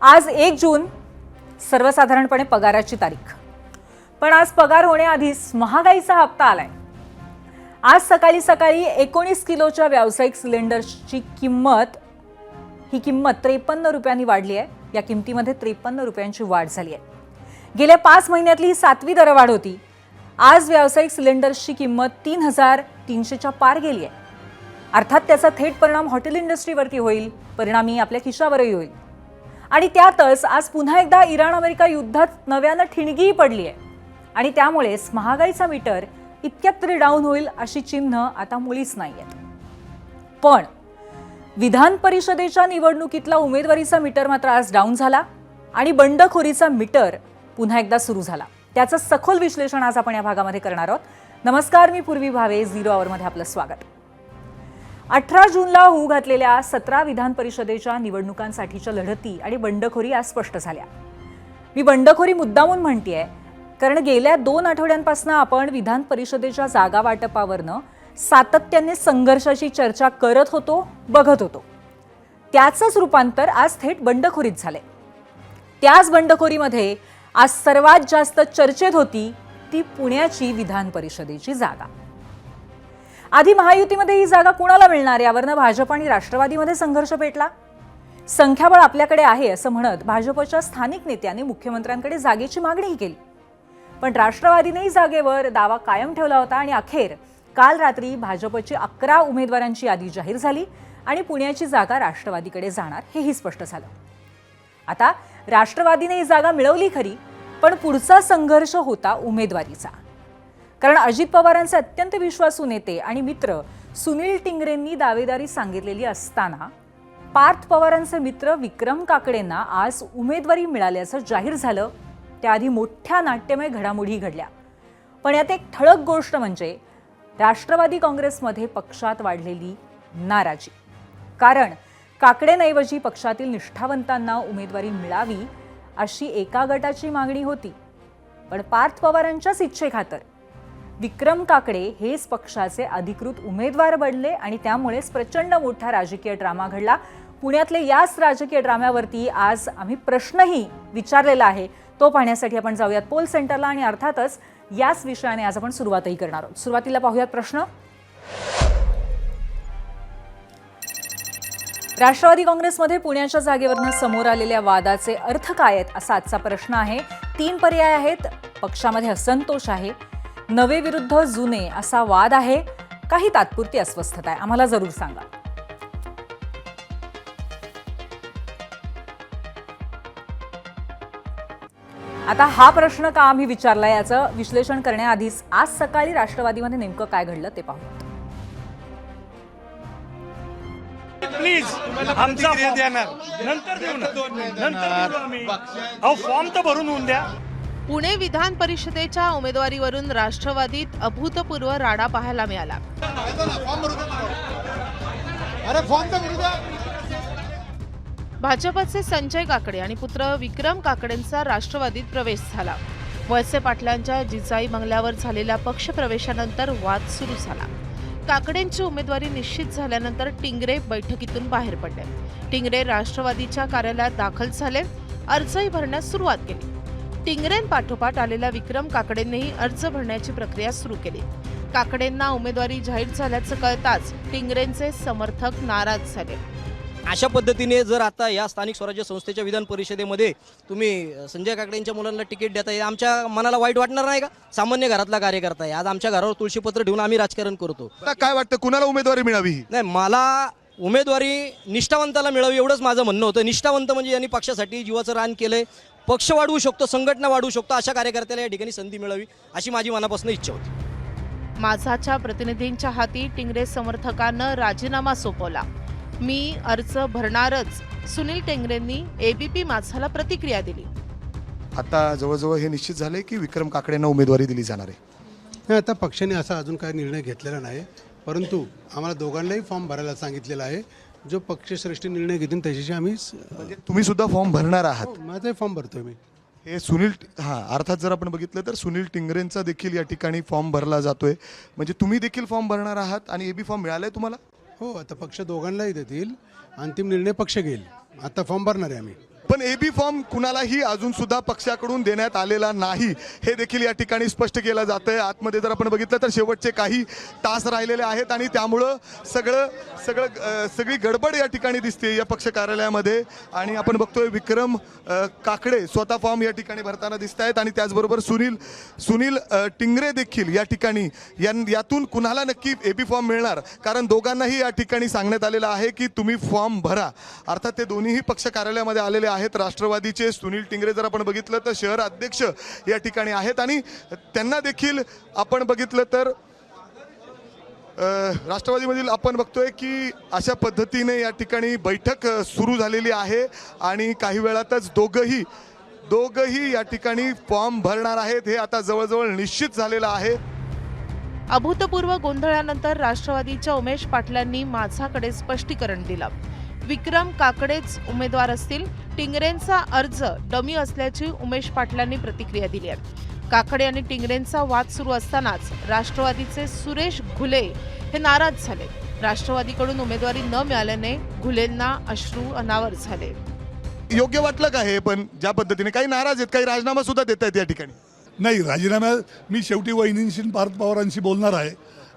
आज 1 जून सर्वसाधारणपणे पगाराची तारीख, पण आज पगार होण्याआधीच महागाईचा हप्ता आलाय। आज सकाळी 19 किलोच्या व्यावसायिक सिलेंडरची किंमत 53 रुपयांनी वाढली आहे। या किमतीमध्ये 53 रुपयांची वाढ झाली आहे। गेल्या 5 महिन्यातली ही 7वी दरवाढ होती। आज व्यावसायिक सिलेंडरची किंमत 3300च्या पार गेली आहे। अर्थात त्याचा थेट परिणाम हॉटेल इंडस्ट्रीवरती होईल, परिणामी आपल्या खिशावरही होईल। आणि त्यातच आज पुन्हा एकदा इराण अमेरिका युद्धात नव्यानं ठिणगी पडली आहे आणि त्यामुळेच महागाईचा मीटर इतक्यात तरी डाऊन होईल अशी चिन्ह आता मुळीच नाहीयेत। पण विधान परिषदेच्या निवडणुकीतला उमेदवारीचा मीटर मात्र आज डाऊन झाला आणि बंडखोरीचा मीटर पुन्हा एकदा सुरू झाला। त्याचं सखोल विश्लेषण आज आपण या भागामध्ये करणार आहोत। नमस्कार, मी पूर्वी भावे, 0 आवरमध्ये आपलं स्वागत। 18 जूनला होऊ घातलेल्या 17 विधान परिषदेच्या निवडणुकांसाठीच्या लढती आणि बंडखोरी आज स्पष्ट झाल्या। मी बंडखोरी मुद्दामून म्हणतेय कारण गेल्या 2 आठवड्यांपासून आपण विधान परिषदेच्या जागा वाटपावरनं सातत्याने संघर्षाची चर्चा करत होतो, बघत होतो। त्याचंच रूपांतर आज थेट बंडखोरीत झाले। त्याच बंडखोरीमध्ये आज सर्वात जास्त चर्चेत होती ती पुण्याची विधान परिषदेची जागा। आधी महायुतीमध्ये ही जागा कुणाला मिळणार यावरनं भाजप आणि राष्ट्रवादीमध्ये संघर्ष पेटला। संख्याबळ आपल्याकडे आहे असं म्हणत भाजपच्या स्थानिक नेत्यांनी मुख्यमंत्र्यांकडे जागेची मागणीही केली, पण राष्ट्रवादीनेही जागेवर दावा कायम ठेवला होता आणि अखेर काल रात्री भाजपची 11 उमेदवारांची यादी जाहीर झाली आणि पुण्याची जागा राष्ट्रवादीकडे जाणार हेही स्पष्ट झालं। आता राष्ट्रवादीने ही जागा मिळवली खरी, पण पुढचा संघर्ष होता उमेदवारीचा। कारण अजित पवारांचे अत्यंत विश्वासू नेते आणि मित्र सुनील टिंगरेंनी दावेदारी सांगितलेली असताना पार्थ पवारांचे मित्र विक्रम काकडेंना आज उमेदवारी मिळाल्याचं जाहीर झालं। त्याआधी मोठ्या नाट्यमय घडामोडी घडल्या, पण यात एक ठळक गोष्ट म्हणजे राष्ट्रवादी काँग्रेसमध्ये पक्षात वाढलेली नाराजी। कारण काकडेंऐवजी पक्षातील निष्ठावंतांना उमेदवारी मिळावी अशी एका गटाची मागणी होती, पण पार्थ पवारांच्याच इच्छेखातर विक्रम काकडे हेच पक्षाचे अधिकृत उमेदवार बनले आणि त्यामुळेच प्रचंड मोठा राजकीय ड्रामा घडला। पुण्यातले याच राजकीय ड्राम्यावरती आज आम्ही प्रश्नही विचारलेला आहे, तो पाहण्यासाठी आपण जाऊयात पोल सेंटरला आणि अर्थातच याच विषयाने आज आपण सुरुवातही करणार आहोत। सुरुवातीला पाहूयात प्रश्न। राष्ट्रवादी काँग्रेसमध्ये पुण्याच्या जागेवरनं समोर आलेल्या वादाचे अर्थ काय आहेत असा आजचा प्रश्न आहे। 3 पर्याय आहेत। पक्षामध्ये असंतोष आहे, नवे विरुद्ध जुने असा वाद आहे, काही तात्पुरती अस्वस्थता आहे। आम्हाला जरूर सांगा। आता हा प्रश्न का आम्ही विचारला याचं विश्लेषण करण्याआधीच आज सकाळी राष्ट्रवादीमध्ये नेमकं काय घडलं ते पाहूया। प्लीज आमचा नंतर देऊ आम्ही फॉर्म तर भरून होऊन द्या। पुणे विधान परिषदेच्या उमेदवारीवरून राष्ट्रवादीत अभूतपूर्व राडा पाहायला मिळाला। भाजपचे संजय काकडे आणि पुत्र विक्रम काकडेंचा राष्ट्रवादीत प्रवेश झाला। वळसे पाटलांच्या जिजाई बंगल्यावर झालेल्या पक्षप्रवेशानंतर वाद सुरू झाला। काकडेंची उमेदवारी निश्चित झाल्यानंतर टिंगरे बैठकीतून बाहेर पडले। टिंगरे राष्ट्रवादीच्या कार्यालयात दाखल झाले, अर्जही भरण्यास सुरुवात केली। टिंगरेंपाठोपाठ आलेल्या विक्रम काकडेंनीही अर्ज भरण्याची प्रक्रिया सुरू केली। काकडेंना उमेदवारी जाहीर झाल्याचं कळताच टिंगरेंचे समर्थक नाराज झाले। अशा पद्धतीने जर आता या स्थानिक स्वराज्य संस्थेच्या विधान परिषदेमध्ये तुम्ही संजय काकडेंच्या मुलांना तिकीट देताय, आमच्या मनाला वाईट वाटणार नाही का? सामान्य घरातला कार्यकर्ता आहे, आज आमच्या घरावर तुळशीपत्र ठेवून आम्ही राजकारण करतो। काय वाटतं कुणाला उमेदवारी मिळावी? नाही, मला उमेदवारी निष्ठावंताला मिळावी एवढंच माझं म्हणणं होतं। निष्ठावंत म्हणजे यांनी पक्षासाठी जीवाचं रान केलंय, पक्ष वाढवू शकतो, संघटना वाढवू शकतो, अशा कार्यकर्त्याला या ठिकाणी संधी मिळावी अशी माझी मनापासून इच्छा होती। माझाच्या प्रतिनिधींच्या हाती टिंगरे समर्थकांना राजीनामा सोपवला। मी अर्ज भरणारच, सुनील टिंगरेंनी एबीपी माझाला प्रतिक्रिया दिली। आता जवळजवळ हे निश्चित झाले की विक्रम काकडेंना उमेदवारी दिली जाणार आहे। आता पक्षाने असा अजून काही निर्णय घेतलेला नाही, परंतु आम्हाला दोघांनाही फॉर्म भरायला सांगितलेला आहे। जो पक्षश्रेष्ठी निर्णय घेतील त्याच्याशी आम्ही तुम्ही सुद्धा फॉर्म भरणार आहात? माझाही फॉर्म भरतोय मी। हे सुनील अर्थात जर आपण बघितलं तर सुनील टिंगरेंचा देखील या ठिकाणी फॉर्म भरला जातोय. म्हणजे तुम्ही देखील फॉर्म भरणार आहात आणि एबी फॉर्म मिळालाय तुम्हाला? हो, आता पक्ष दोघांनाही देतील, अंतिम निर्णय पक्ष घेईल. आता फॉर्म भरणार आहे आम्ही. पण एबी फॉर्म कुणालाही अजून सुद्धा पक्षाकडून देण्यात आलेला नाही हे देखील या ठिकाणी स्पष्ट केलं जातंय. आतमध्ये जर आपण बघितलं तर शेवटचे काही तास राहिलेले आहेत आणि त्यामुळं सगळी गडबड या ठिकाणी दिसते या पक्ष कार्यालयामध्ये. आणि आपण बघतोय विक्रम काकडे स्वतः फॉर्म या ठिकाणी भरताना दिसत आहेत आणि त्याचबरोबर सुनील टिंगरे देखील या ठिकाणी यातून कुणाला नक्की एबी फॉर्म मिळणार, कारण दोघांनाही या ठिकाणी सांगण्यात आलेलं आहे की तुम्ही फॉर्म भरा. अर्थात ते दोन्हीही पक्ष कार्यालयामध्ये आलेले आहेत. राष्ट्रवादीचे सुनील टिंगरे जर आपण बघितलं तर शहर अध्यक्ष या ठिकाणी आहेत आणि त्यांना देखील आपण बघितलं तर राष्ट्रवादीमधील आपण बघतोय की अशा पद्धतीने या ठिकाणी बैठक सुरू झालेली आहे आणि काही वेळातच दोघंही या ठिकाणी फॉर्म भरणार आहेत. हे आता जवळजवळ निश्चित झालेलं आहे. अभूतपूर्व गोंधळानंतर राष्ट्रवादीच्या उमेश पाटलांनी माझाकडे स्पष्टीकरण दिलं. विक्रम काकडेच उमेदवार असतील. टिंगरेंचा अर्ज डमी असल्याची उमेश पाटलांनी प्रतिक्रिया दिली आहे. काकडे आणि टिंगरेंचा वाद सुरू असतानाच राष्ट्रवादीचे सुरेश घुले हे नाराज झाले. राष्ट्रवादीकडून उमेदवारी न मिळाल्याने घुलेंना अश्रू अनावर झाले. योग्य वाटलं का हे? पण ज्या पद्धतीने काही नाराज आहेत, काही राजीनामा सुद्धा देत आहेत या ठिकाणी. नाही, राजीनामा मी शेवटी वहिनींशी पार्थ पवारांशी बोलणार आहे.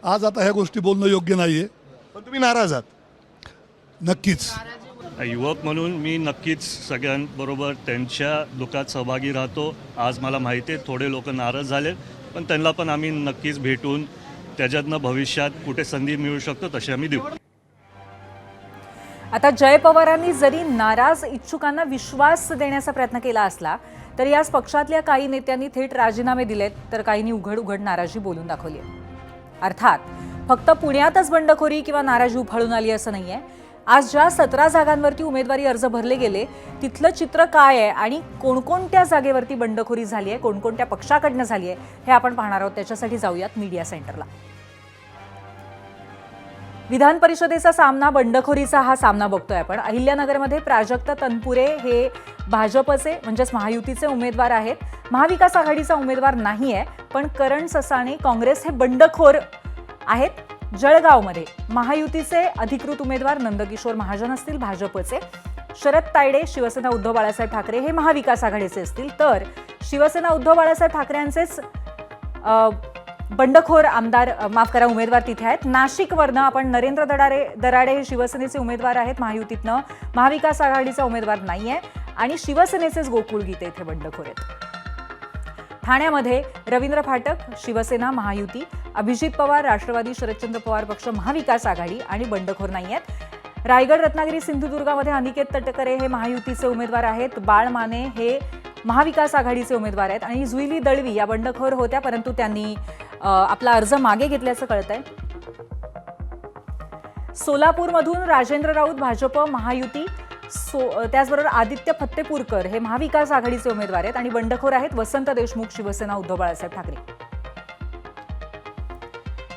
आज आता ह्या गोष्टी बोलणं योग्य नाहीये. पण तुम्ही नाराज आहात? नक्कीच. युवक म्हणून मी नक्कीच सगळ्यांबरोबर त्यांच्या दुःखात सहभागी राहतो. आज मला माहिती आहे थोडे लोक नाराज झाले, पण त्यांना पण आम्ही नक्कीच भेटून त्याच्यातनं भविष्यात कुठे संधी मिळू शकतो तशी आम्ही देऊ. आता जय पवारांनी जरी नाराज इच्छुकांना विश्वास देण्याचा प्रयत्न केला असला तरी आज पक्षातल्या काही नेत्यांनी थेट राजीनामे दिलेत, तर काहींनी उघड नाराजी बोलून दाखवली आहे. अर्थात फक्त पुण्यातच बंडखोरी किंवा नाराजी उफाळून आली असं नाहीये. आज ज्या 17 जागांवरती उमेदवारी अर्ज भरले गेले तिथलं चित्र काय आहे आणि कोणकोणत्या जागेवरती बंडखोरी झाली आहे, कोणकोणत्या पक्षाकडनं झाली आहे हे आपण पाहणार आहोत. त्याच्यासाठी जाऊयात मीडिया सेंटरला. विधान परिषदेचा सामना बंडखोरीचा हा सामना बघतोय आपण. अहिल्यानगरमध्ये प्राजक्त तनपुरे हे भाजपचे म्हणजेच महायुतीचे उमेदवार आहेत. महाविकास आघाडीचा उमेदवार नाही आहे, पण करण ससाणे काँग्रेस हे बंडखोर आहेत. जळगावमध्ये महायुतीचे अधिकृत उमेदवार नंदकिशोर महाजन असतील भाजपचे. शरद तायडे शिवसेना उद्धव बाळासाहेब ठाकरे हे महाविकास आघाडीचे असतील, तर शिवसेना उद्धव बाळासाहेब ठाकरेंचेच बंडखोर उमेदवार तिथे आहेत. नाशिकवरनं आपण नरेंद्र दराडे हे शिवसेनेचे उमेदवार आहेत महायुतीतनं. महाविकास आघाडीचा उमेदवार नाहीये आणि शिवसेनेचेच गोकुळ गीते इथे बंडखोर आहेत. ठाण्यामध्ये रवींद्र फाटक शिवसेना महायुती, अभिजित पवार राष्ट्रवादी शरदचंद्र पवार पक्ष महाविकास आघाडी आणि बंडखोर नाही आहेत. रायगड रत्नागिरी सिंधुदुर्गामध्ये अनिकेत तटकरे हे महायुतीचे उमेदवार आहेत. बाळ माने हे महाविकास आघाडीचे उमेदवार आहेत आणि जुईली दळवी या बंडखोर होत्या, परंतु त्यांनी आपला अर्ज मागे घेतल्याचं कळतंय. सोलापूरमधून राजेंद्र राऊत भाजप महायुती, त्याचबरोबर आदित्य फत्तेपूरकर हे महाविकास आघाडीचे उमेदवार आहेत आणि बंडखोर आहेत वसंत देशमुख शिवसेना उद्धव बाळासाहेब ठाकरे.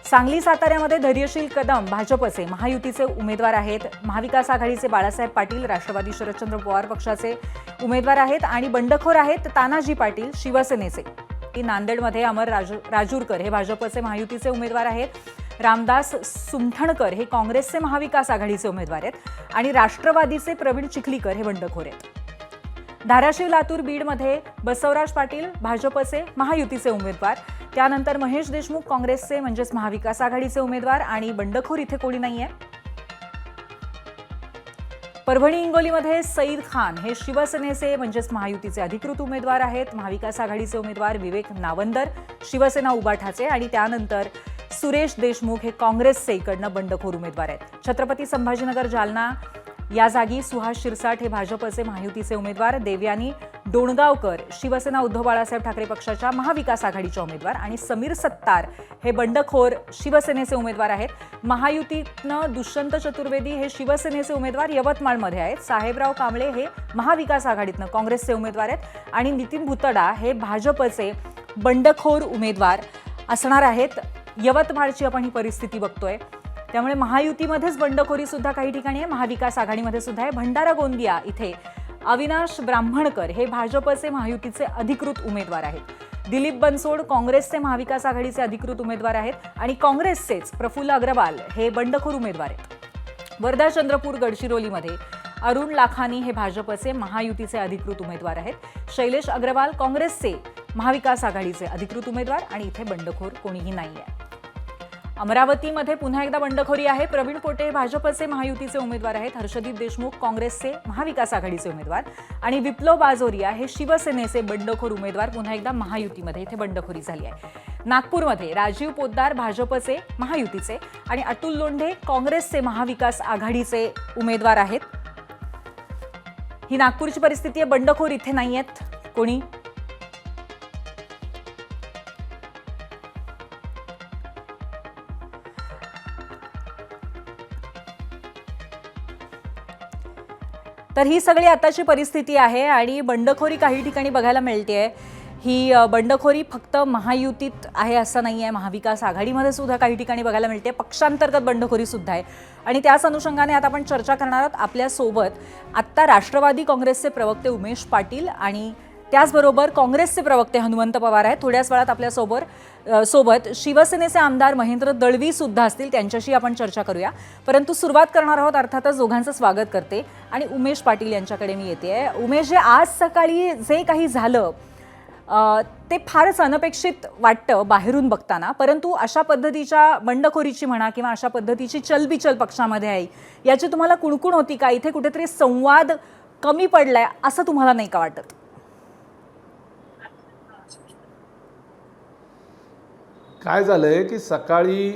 सांगली साताऱ्यामध्ये धैर्यशील कदम भाजपचे महायुतीचे उमेदवार आहेत. महाविकास आघाडीचे बाळासाहेब पाटील राष्ट्रवादी शरदचंद्र पवार पक्षाचे उमेदवार आहेत आणि बंडखोर आहेत तानाजी पाटील शिवसेनेचे. नांदेडमध्ये अमर राजूरकर हे भाजपचे महायुतीचे उमेदवार आहेत. रामदास सुमठणकर हे काँग्रेसचे महाविकास आघाडीचे उमेदवार आहेत आणि राष्ट्रवादीचे प्रवीण चिखलीकर हे बंडखोर आहेत. धाराशिव लातूर बीडमध्ये बसवराज पाटील भाजपचे महायुतीचे उमेदवार, त्यानंतर महेश देशमुख काँग्रेसचे म्हणजेच महाविकास आघाडीचे उमेदवार आणि बंडखोर इथे कोणी नाहीये. परभणी हिंगोलीमध्ये सईद खान हे शिवसेनेचे म्हणजेच महायुतीचे अधिकृत उमेदवार आहेत. महाविकास आघाडीचे उमेदवार विवेक नावंदर शिवसेना उबाठाचे आणि त्यानंतर सुरेश देशमुख हे काँग्रेसचे इकडनं बंडखोर उमेदवार आहेत. छत्रपती संभाजीनगर जालना या जागी सुहास शिरसाट हे भाजपचे महायुतीचे उमेदवार, देवयानी डोणगावकर शिवसेना उद्धव बाळासाहेब ठाकरे पक्षाच्या महाविकास आघाडीच्या उमेदवार आणि समीर सत्तार हे बंडखोर शिवसेनेचे उमेदवार आहेत. महायुतीतनं दुष्यंत चतुर्वेदी हे शिवसेनेचे उमेदवार यवतमाळमध्ये आहेत. साहेबराव कांबळे हे महाविकास आघाडीतनं काँग्रेसचे उमेदवार आहेत आणि नितीन भुतडा हे भाजपचे बंडखोर उमेदवार असणार आहेत. यवतमाळची आपण ही परिस्थिती बघतोय, त्यामुळे महायुतीमध्येच बंडखोरी सुद्धा काही ठिकाणी आहे, महाविकास आघाडीमध्ये सुद्धा आहे. भंडारा गोंदिया इथे अविनाश ब्राह्मणकर हे भाजपचे महायुतीचे अधिकृत उमेदवार आहेत. दिलीप बनसोड काँग्रेसचे महाविकास आघाडीचे अधिकृत उमेदवार आहेत आणि काँग्रेसचेच प्रफुल्ल अग्रवाल हे बंडखोर उमेदवार आहेत. वर्धा, चंद्रपूर, गडचिरोलीमध्ये अरुण लाखानी हे भाजपचे महायुतीचे अधिकृत उमेदवार आहेत. शैलेश अग्रवाल काँग्रेसचे महाविकास आघाडीचे अधिकृत उमेदवार आणि इथे बंडखोर कोणीही नाहीये. अमरावतीमध्ये पुन्हा एकदा बंडखोरी आहे. प्रवीण पोटे हे भाजपचे महायुतीचे उमेदवार आहेत. हर्षदीप देशमुख काँग्रेसचे महाविकास आघाडीचे उमेदवार आणि विप्लव बाजोरिया हे शिवसेनेचे बंडखोर उमेदवार. पुन्हा एकदा महायुतीमध्ये इथे बंडखोरी झाली आहे. नागपूरमध्ये राजीव पोद्दार भाजपचे महायुतीचे आणि अतुल लोंढे काँग्रेसचे महाविकास आघाडीचे उमेदवार आहेत. ही नागपूरची परिस्थिती आहे. बंडखोर इथे नाहीयेत कोणी. तर ही सगळी आताची परिस्थिती आहे आणि बंडखोरी काही ठिकाणी बघायला मिळते. ही बंडखोरी फक्त महायुतीत आहे असं नाही आहे, महाविकास आघाडीमध्ये सुद्धा काही ठिकाणी बघायला मिळते. पक्षांतर्गत बंडखोरी सुद्धा आहे आणि त्याच अनुषंगाने आता आपण चर्चा करणार आहोत. आपल्यासोबत आत्ता राष्ट्रवादी काँग्रेसचे प्रवक्ते उमेश पाटील आणि त्याचबरोबर काँग्रेसचे प्रवक्ते हनुमंत पवार आहेत. थोड्याच वेळात आपल्यासोबत शिवसेनेचे आमदार महेंद्र दळवी सुद्धा असतील, त्यांच्याशी आपण चर्चा करूया. परंतु सुरुवात करणार आहोत अर्थातच दोघांचं स्वागत करते आणि उमेश पाटील यांच्याकडे मी येते. उमेश, जे आज सकाळी जे काही झालं ते फारच अनपेक्षित वाटतं बाहेरून बघताना, परंतु अशा पद्धतीच्या बंडखोरीची म्हणा किंवा अशा पद्धतीची चलबिचल पक्षामध्ये आहे याची तुम्हाला कुणकुण होती का? इथे कुठेतरी संवाद कमी पडलाय असं तुम्हाला नाही का वाटत? काय झालंय की सकाळी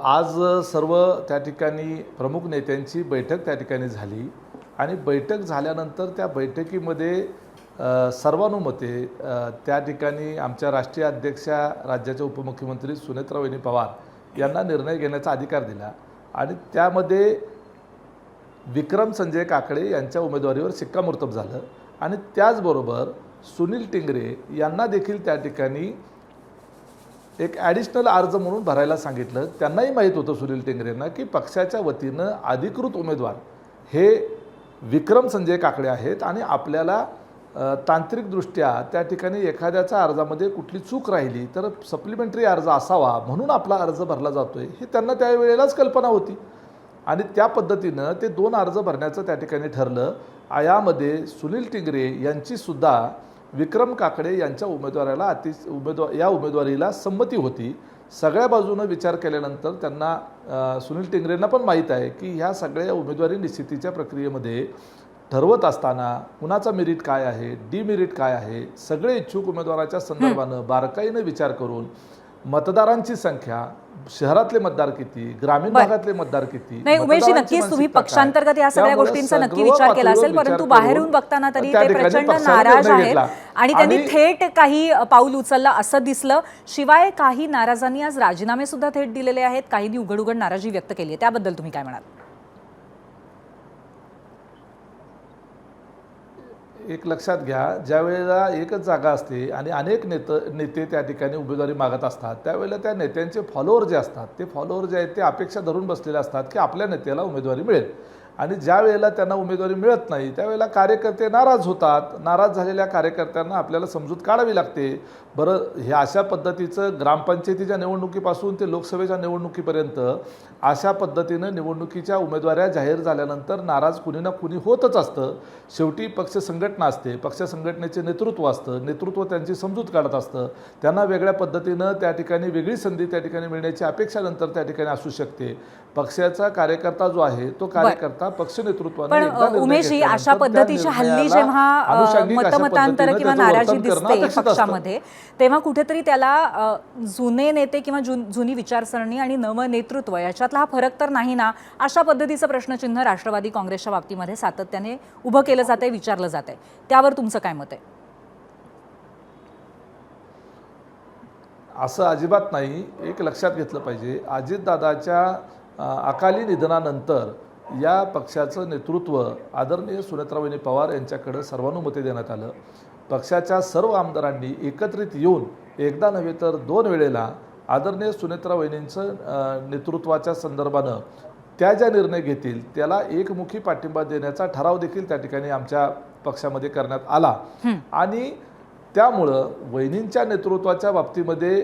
आज सर्व त्या ठिकाणी प्रमुख नेत्यांची बैठक त्या ठिकाणी झाली आणि बैठक झाल्यानंतर त्या बैठकीमध्ये सर्वानुमते त्या ठिकाणी आमच्या राष्ट्रीय अध्यक्षा राज्याच्या उपमुख्यमंत्री सुनेत्रा वहिनी पवार यांना निर्णय घेण्याचा अधिकार दिला आणि त्यामध्ये विक्रम संजय काकडे यांच्या उमेदवारीवर शिक्कामोर्तब झालं आणि त्याचबरोबर सुनील टिंगरे यांना देखील त्या ठिकाणी एक ॲडिशनल अर्ज म्हणून भरायला सांगितलं. त्यांनाही माहीत होतं सुनील टिंगरेंना की पक्षाच्या वतीनं अधिकृत उमेदवार हे विक्रम संजय काकडे आहेत आणि आपल्याला तांत्रिकदृष्ट्या त्या ठिकाणी एखाद्याच्या अर्जामध्ये कुठली चूक राहिली तर सप्लिमेंटरी अर्ज असावा म्हणून आपला अर्ज भरला जातोय हे त्यांना त्यावेळेलाच कल्पना होती आणि त्या पद्धतीनं ते 2 अर्ज भरण्याचं त्या ठिकाणी ठरलं. यामध्ये सुनील टिंगरे यांचीसुद्धा विक्रम काकडे यांच्या उमेदवाराला या उमेदवारीला संमती होती. सगळ्या बाजूनं विचार केल्यानंतर त्यांना सुनील टिंगरेंना पण माहीत आहे की ह्या सगळ्या उमेदवारी निश्चितीच्या प्रक्रियेमध्ये ठरवत असताना कुणाचा मेरिट काय आहे, डिमेरिट काय आहे, सगळे इच्छुक उमेदवाराच्या संदर्भानं बारकाईनं विचार करून मतदारांची संख्या, शहरातले मतदार किती, ग्रामीण भागातले मतदार किती. नाही उमेशजी, नक्कीच तुम्ही पक्षांतर्गत या सगळ्या गोष्टींचा नक्की विचार केला असेल, परंतु बाहेरून बघताना तरी ते प्रचंड नाराज आहेत आणि त्यांनी थेट काही पाऊल उचललं असं दिसलं. शिवाय काही नाराजांनी आज राजीनामे सुद्धा थेट दिलेले आहेत, काहींनी उघड उघड नाराजी व्यक्त केली आहे. त्याबद्दल तुम्ही काय म्हणाल? एक लक्षात घ्या, ज्या वेळेला एकच जागा असते आणि अनेक नेते त्या ठिकाणी उमेदवारी मागत असतात त्यावेळेला त्या नेत्यांचे फॉलोअर जे असतात ते फॉलोअर जे आहेत ते अपेक्षा धरून बसलेले असतात की आपल्या नेत्याला उमेदवारी मिळेल आणि ज्या वेळेला त्यांना उमेदवारी मिळत नाही त्यावेळेला कार्यकर्ते नाराज होतात. नाराज झालेल्या कार्यकर्त्यांना आपल्याला समजूत काढावी लागते. बरं, हे अशा पद्धतीचं ग्रामपंचायतीच्या निवडणुकीपासून ते लोकसभेच्या निवडणुकीपर्यंत अशा पद्धतीनं निवडणुकीच्या उमेदवाऱ्या जाहीर झाल्यानंतर नाराज कुणी ना कुणी होतच असतं. शेवटी पक्ष संघटना असते, पक्ष संघटनेचे नेतृत्व असतं, नेतृत्व त्यांची समजूत काढत असतं. त्यांना वेगळ्या पद्धतीनं त्या ठिकाणी वेगळी संधी त्या ठिकाणी मिळण्याची अपेक्षा नंतर त्या ठिकाणी असू शकते. पक्षाचा कार्यकर्ता जो आहे तो कार्यकर्ता पक्ष नेतृत्वाने उमेशजी, अशा पद्धतीच्या हल्ली जेव्हा मतमतांतर किंवा नाराजी दिसते पक्षामध्ये तेव्हा कुठेतरी त्याला जुने नेते किंवा जुनी विचारसरणी आणि नवं नेतृत्व याच्यातला हा फरक तर नाही ना, अशा पद्धतीचं प्रश्नचिन्ह राष्ट्रवादी काँग्रेसच्या बाबतीमध्ये सातत्याने उभं केलं जातंय, विचारलं जातंय. त्यावर तुमचं काय मत आहे? असं अजिबात नाही. एक लक्षात घेतलं पाहिजे, अजितदादाच्या अकाली निधनानंतर या पक्षाचं नेतृत्व आदरणीय सुनेत्रा वहिनी पवार यांच्याकडे सर्वानुमते देण्यात आलं. पक्षाच्या सर्व आमदारांनी एकत्रित येऊन एकदा नव्हे तर 2 वेळेला आदरणीय सुनेत्रा वहिनींचं नेतृत्वाच्या संदर्भानं त्या ज्या निर्णय घेतील त्याला एकमुखी पाठिंबा देण्याचा ठराव देखील त्या ठिकाणी आमच्या पक्षामध्ये करण्यात आला आणि त्यामुळं वहिनींच्या नेतृत्वाच्या बाबतीमध्ये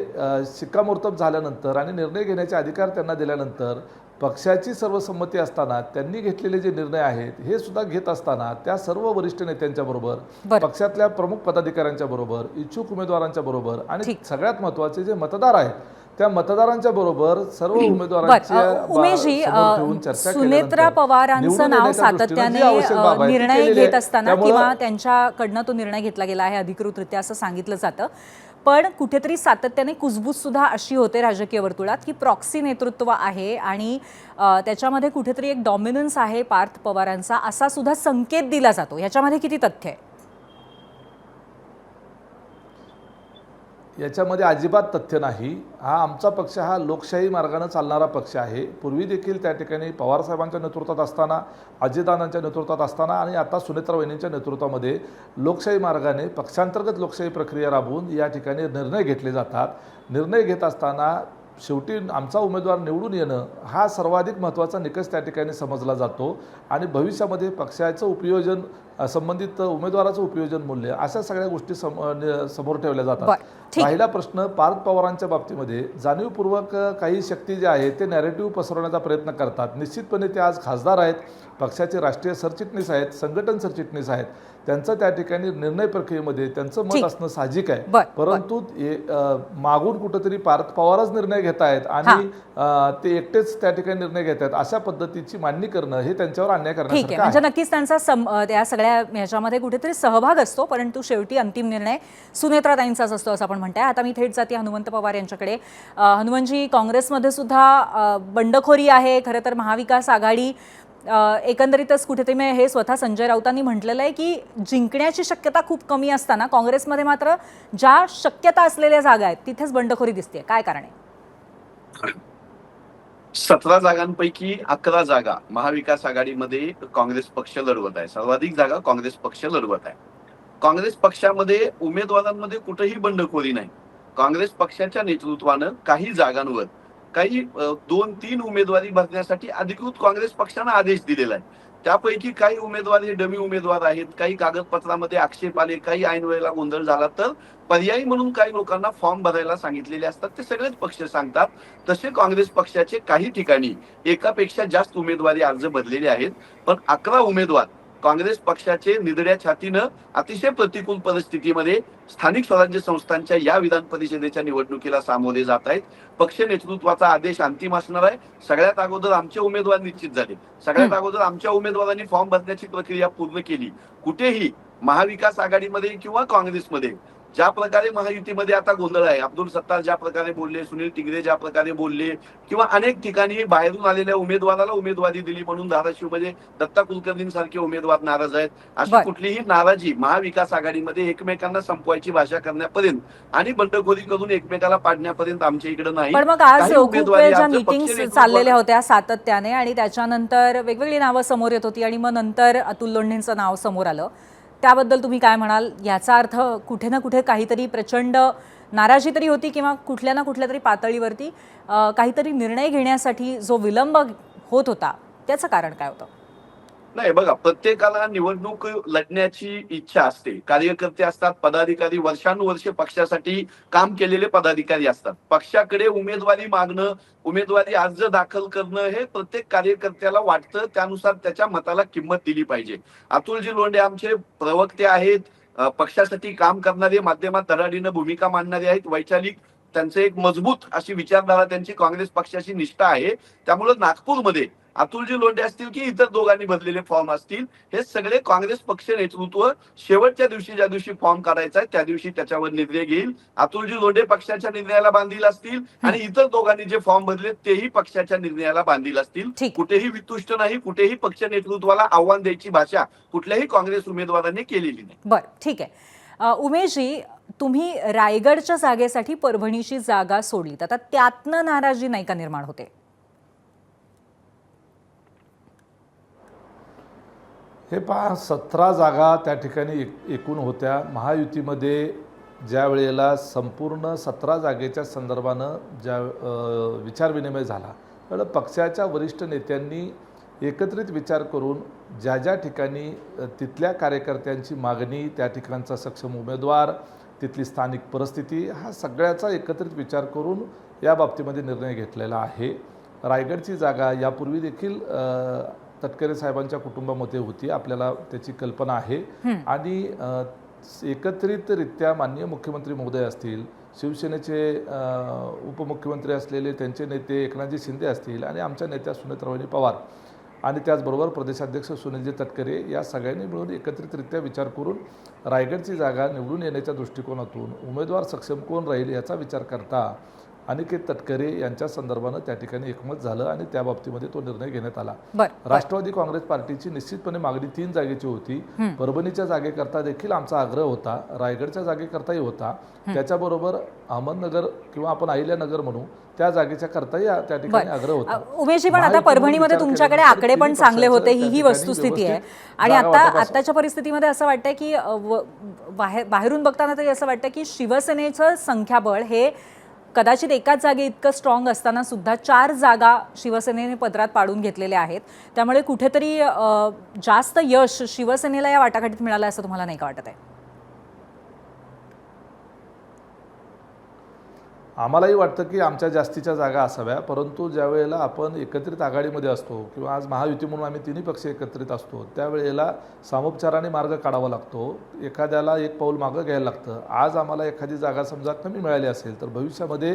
शिक्कामोर्तब झाल्यानंतर आणि निर्णय घेण्याचे अधिकार त्यांना दिल्यानंतर पक्षाची सर्वसंमती असताना त्यांनी घेतलेले जे निर्णय आहेत हे सुद्धा घेत असताना त्या सर्व वरिष्ठ नेत्यांच्या बरोबर, पक्षातल्या प्रमुख पदाधिकाऱ्यांच्या बरोबर, इच्छुक उमेदवारांच्या बरोबर आणि सगळ्यात महत्त्वाचे जे मतदार आहेत त्या मतदारांच्या बरोबर सर्व उमेशजी, सुनेत्रा पवारांचं नाव सातत्याने निर्णय घेत असताना किंवा त्यांच्याकडनं तो निर्णय घेतला गेला आहे अधिकृतरित्या असं सांगितलं जातं, पण कुठेतरी सातत्याने कुजबूज सुद्धा अशी होते राजकीय वर्तुळात की प्रॉक्सी नेतृत्व आहे आणि त्याच्यामध्ये कुठेतरी एक डॉमिनन्स आहे पार्थ पवारांचा, असा सुद्धा संकेत दिला जातो. याच्यामध्ये किती तथ्य आहे? याच्यामध्ये अजिबात तथ्य नाही. हा आमचा पक्ष हा लोकशाही मार्गाने चालणारा पक्ष आहे. पूर्वी देखील त्या ठिकाणी पवारसाहेबांच्या नेतृत्वात असताना, अजितदादांच्या नेतृत्वात असताना आणि आता सुनेत्रा वहिनींच्या नेतृत्वामध्ये लोकशाही मार्गाने पक्षांतर्गत लोकशाही प्रक्रिया राबवून या ठिकाणी निर्णय घेतले जातात. निर्णय घेत असताना शेवटी आमचा उमेदवार निवडून येणं हा सर्वाधिक महत्त्वाचा निकष त्या ठिकाणी समजला जातो आणि भविष्यामध्ये पक्षाचं उपयोजन, संबंधित उमेदवाराचं उपयोजन मूल्य, अशा सगळ्या गोष्टी समोर ठेवल्या जातात. पहिला प्रश्न, पार्थ पवारांच्या बाबतीमध्ये जाणीवपूर्वक काही शक्ती ज्या आहेत ते नॅरेटिव्ह पसरवण्याचा प्रयत्न करतात. निश्चितपणे ते आज खासदार आहेत, पक्षाचे राष्ट्रीय सरचिटणीस आहेत, संघटन सरचिटणीस आहेत. त्यांचं त्या ठिकाणी निर्णय प्रक्रियेमध्ये त्यांचं मत असणं साहजिक आहे, परंतु मागून कुठंतरी पार्थ पवारच निर्णय घेत आहेत आणि ते एकटेच त्या ठिकाणी निर्णय घेत आहेत अशा पद्धतीची मांडणी करणं हे त्यांच्यावर अन्याय करण्यासारखं आहे. म्हणजे नक्कीच त्यांचा त्या सगळ्या ह्याच्यामध्ये कुठेतरी सहभाग असतो, परंतु शेवटी अंतिम निर्णय सुनेत्राताईंचाच असतो असं आपण म्हणताय. आता मी थेट जाते हनुमंत पवार यांच्याकडे. हनुमंतजी, काँग्रेसमध्ये सुद्धा बंडखोरी आहे. खरं तर महाविकास आघाडी एकंदरीतच कुठेतरी हे स्वतः संजय राऊतांनी म्हटलेलं आहे की जिंकण्याची शक्यता खूप कमी असताना काँग्रेसमध्ये मात्र ज्या शक्यता असलेल्या जागा आहेत तिथेच बंडखोरी दिसते. काय कारण आहे? 17 जागांपैकी 11 जागा महाविकास आघाडीमध्ये काँग्रेस पक्ष लढवत आहे. सर्वाधिक जागा काँग्रेस पक्ष लढवत आहे. काँग्रेस पक्षामध्ये उमेदवारांमध्ये कुठेही बंडखोरी नाही. काँग्रेस पक्षाच्या नेतृत्वानं काही जागांवर काही 2-3 उमेदवारी भरण्यासाठी अधिकृत काँग्रेस पक्षानं आदेश दिलेला आहे. त्यापैकी काही उमेदवार हे डमी उमेदवार आहेत, काही कागदपत्रामध्ये आक्षेप आले, काही ऐन वेळेला गोंधळ झाला तर पर्यायी म्हणून काही लोकांना फॉर्म भरायला सांगितलेले असतात. ते सगळेच पक्ष सांगतात. तसे काँग्रेस पक्षाचे काही ठिकाणी एकापेक्षा जास्त उमेदवारी अर्ज भरलेले आहेत, पण 11 उमेदवार काँग्रेस पक्षाचे निधड्या छातीनं अतिशय प्रतिकूल परिस्थितीमध्ये स्थानिक स्वराज्य संस्थांच्या या विधान परिषदेच्या निवडणुकीला सामोरे जात आहेत. पक्ष नेतृत्वाचा आदेश अंतिम असणार आहे. सगळ्यात अगोदर आमचे उमेदवार निश्चित झाले. सगळ्यात अगोदर आमच्या उमेदवारांनी फॉर्म भरण्याची प्रक्रिया पूर्ण केली. कुठेही महाविकास आघाडीमध्ये किंवा काँग्रेसमध्ये ज्या प्रकारे महायुतीमध्ये आता गोंधळ आहे, अब्दुल सत्तार ज्या प्रकारे बोलले, सुनील टिंगरे ज्या प्रकारे बोलले, किंवा अनेक ठिकाणी बाहेरून आलेल्या उमेदवाराला उमेदवारी दिली म्हणून धाराशिवमध्ये दत्ता कुलकर्णींसारखे उमेदवार नाराज आहेत. अशी कुठलीही नाराजी महाविकास आघाडीमध्ये एकमेकांना संपवायची भाषा करण्यापर्यंत आणि बंडखोरी करून एकमेकाला पाडण्यापर्यंत आमच्या इकडे नाही. पण मग आज ज्या मीटिंग्स चाललेल्या होत्या सातत्याने आणि त्याच्यानंतर वेगवेगळी नावं समोर येत होती आणि मग नंतर अतुल लोंढेंचं नाव समोर आलं, त्याबद्दल तुम्ही काय म्हणाल? याचा अर्थ कुठे ना कुठे काहीतरी प्रचंड नाराजी तरी होती किंवा कुठल्या ना कुठल्या तरी पातळीवरती काहीतरी निर्णय घेण्यासाठी जो विलंब होत होता त्याचं कारण काय होतं? नाही, बघा, प्रत्येकाला निवडणूक लढण्याची इच्छा असते. कार्यकर्ते असतात, पदाधिकारी, वर्षानुवर्षे पक्षासाठी काम केलेले पदाधिकारी असतात. पक्षाकडे उमेदवारी मागणं, उमेदवारी अर्ज दाखल करणं हे प्रत्येक कार्यकर्त्याला वाटतं. त्यानुसार त्याच्या मताला किंमत दिली पाहिजे. अतुलजी लोंढे आमचे प्रवक्ते आहेत, पक्षासाठी काम करणारे, माध्यमात धडाडीनं भूमिका मांडणारे आहेत, वैचारिक त्यांचं एक मजबूत अशी विचारधारा, त्यांची काँग्रेस पक्षाची निष्ठा आहे. त्यामुळे नागपूरमध्ये अतुलजी लोंढे असतील की इतर दोघांनी भरलेले फॉर्म असतील, हे सगळे काँग्रेस पक्ष नेतृत्व शेवटच्या दिवशी ज्या दिवशी फॉर्म काढायचा आहे त्या दिवशी त्याच्यावर निर्णय घेईल. अतुलजी लोंढे पक्षाच्या निर्णयाला बांधील असतील आणि इतर दोघांनी जे फॉर्म भरले तेही पक्षाच्या निर्णयाला बांधील असतील. कुठेही वितुष्ट नाही, कुठेही पक्ष नेतृत्वाला आव्हान द्यायची भाषा कुठल्याही काँग्रेस उमेदवारांनी केलेली नाही. बरं, ठीक आहे. उमेशजी, तुम्ही रायगडच्या जागेसाठी परभणीची जागा सोडली, आता त्यातनं नाराजी नाही का निर्माण होते? हे पहा, 17 जागा त्या ठिकाणी एकूण होत्या. महायुतीमध्ये ज्या वेळेला संपूर्ण 17 जागेच्या संदर्भानं ज्या विचारविनिमय झाला कारण पक्षाच्या वरिष्ठ नेत्यांनी एकत्रित विचार करून ज्या ज्या ठिकाणी तिथल्या कार्यकर्त्यांची मागणी, त्या ठिकाणचा सक्षम उमेदवार, तिथली स्थानिक परिस्थिती, हा सगळ्याचा एकत्रित विचार करून या बाबतीमध्ये निर्णय घेतलेला आहे. रायगडची जागा यापूर्वी देखील तटकरे साहेबांच्या कुटुंबामध्ये होती, आपल्याला त्याची कल्पना आहे. आणि एकत्रितरित्या माननीय मुख्यमंत्री महोदय असतील, शिवसेनेचे उपमुख्यमंत्री असलेले त्यांचे नेते एकनाथजी शिंदे असतील आणि आमच्या नेत्या सुनेत्रावणी पवार आणि त्याचबरोबर प्रदेशाध्यक्ष सुनीलजी तटकरे या सगळ्यांनी मिळून एकत्रितरित्या विचार करून रायगडची जागा निवडून येण्याच्या दृष्टिकोनातून उमेदवार सक्षम कोण राहील याचा विचार करता अनिकेत तटकरे यांच्या संदर्भानं त्या ठिकाणी एकमत झालं आणि त्या बाबतीमध्ये तो निर्णय घेण्यात आला. राष्ट्रवादी काँग्रेस पार्टीची निश्चितपणे मागणी 3 जागेची होती. परभणीच्या जागेकरता देखील आमचा आग्रह होता, रायगडच्या जागेकरताही होता, त्याच्याबरोबर अहमदनगर किंवा आपण अहिल्यानगर म्हणू त्या जागेच्या करताही त्या ठिकाणी आग्रह होता. उमेशजी, पण आता परभणीमध्ये तुमच्याकडे आकडे पण चांगले होते, ही वस्तुस्थिती आहे. आणि आताच्या परिस्थितीमध्ये असं वाटतंय की बाहेरून बघताना तरी असं वाटतं की शिवसेनेचं संख्याबळ हे कदाचित एकाच जागे इतकं स्ट्रॉंग असताना सुद्धा 4 जागा शिवसेनेने पदरात पाडून घेतलेल्या आहेत. त्यामुळे कुठेतरी जास्त यश शिवसेनेला या वाटाघाटीत मिळालं असं तुम्हाला नाही का वाटत आहे? आम्हालाही वाटतं की आमच्या जास्तीच्या जागा असाव्या, परंतु ज्या वेळेला आपण एकत्रित आघाडीमध्ये असतो किंवा आज महायुती म्हणून आम्ही 3 पक्ष एकत्रित असतो, त्यावेळेला सामोपचाराने मार्ग काढावा लागतो, एखाद्याला एक पाऊल मागं घ्यायला लागतं. आज आम्हाला एखादी जागा समजा कमी मिळाली असेल तर भविष्यामध्ये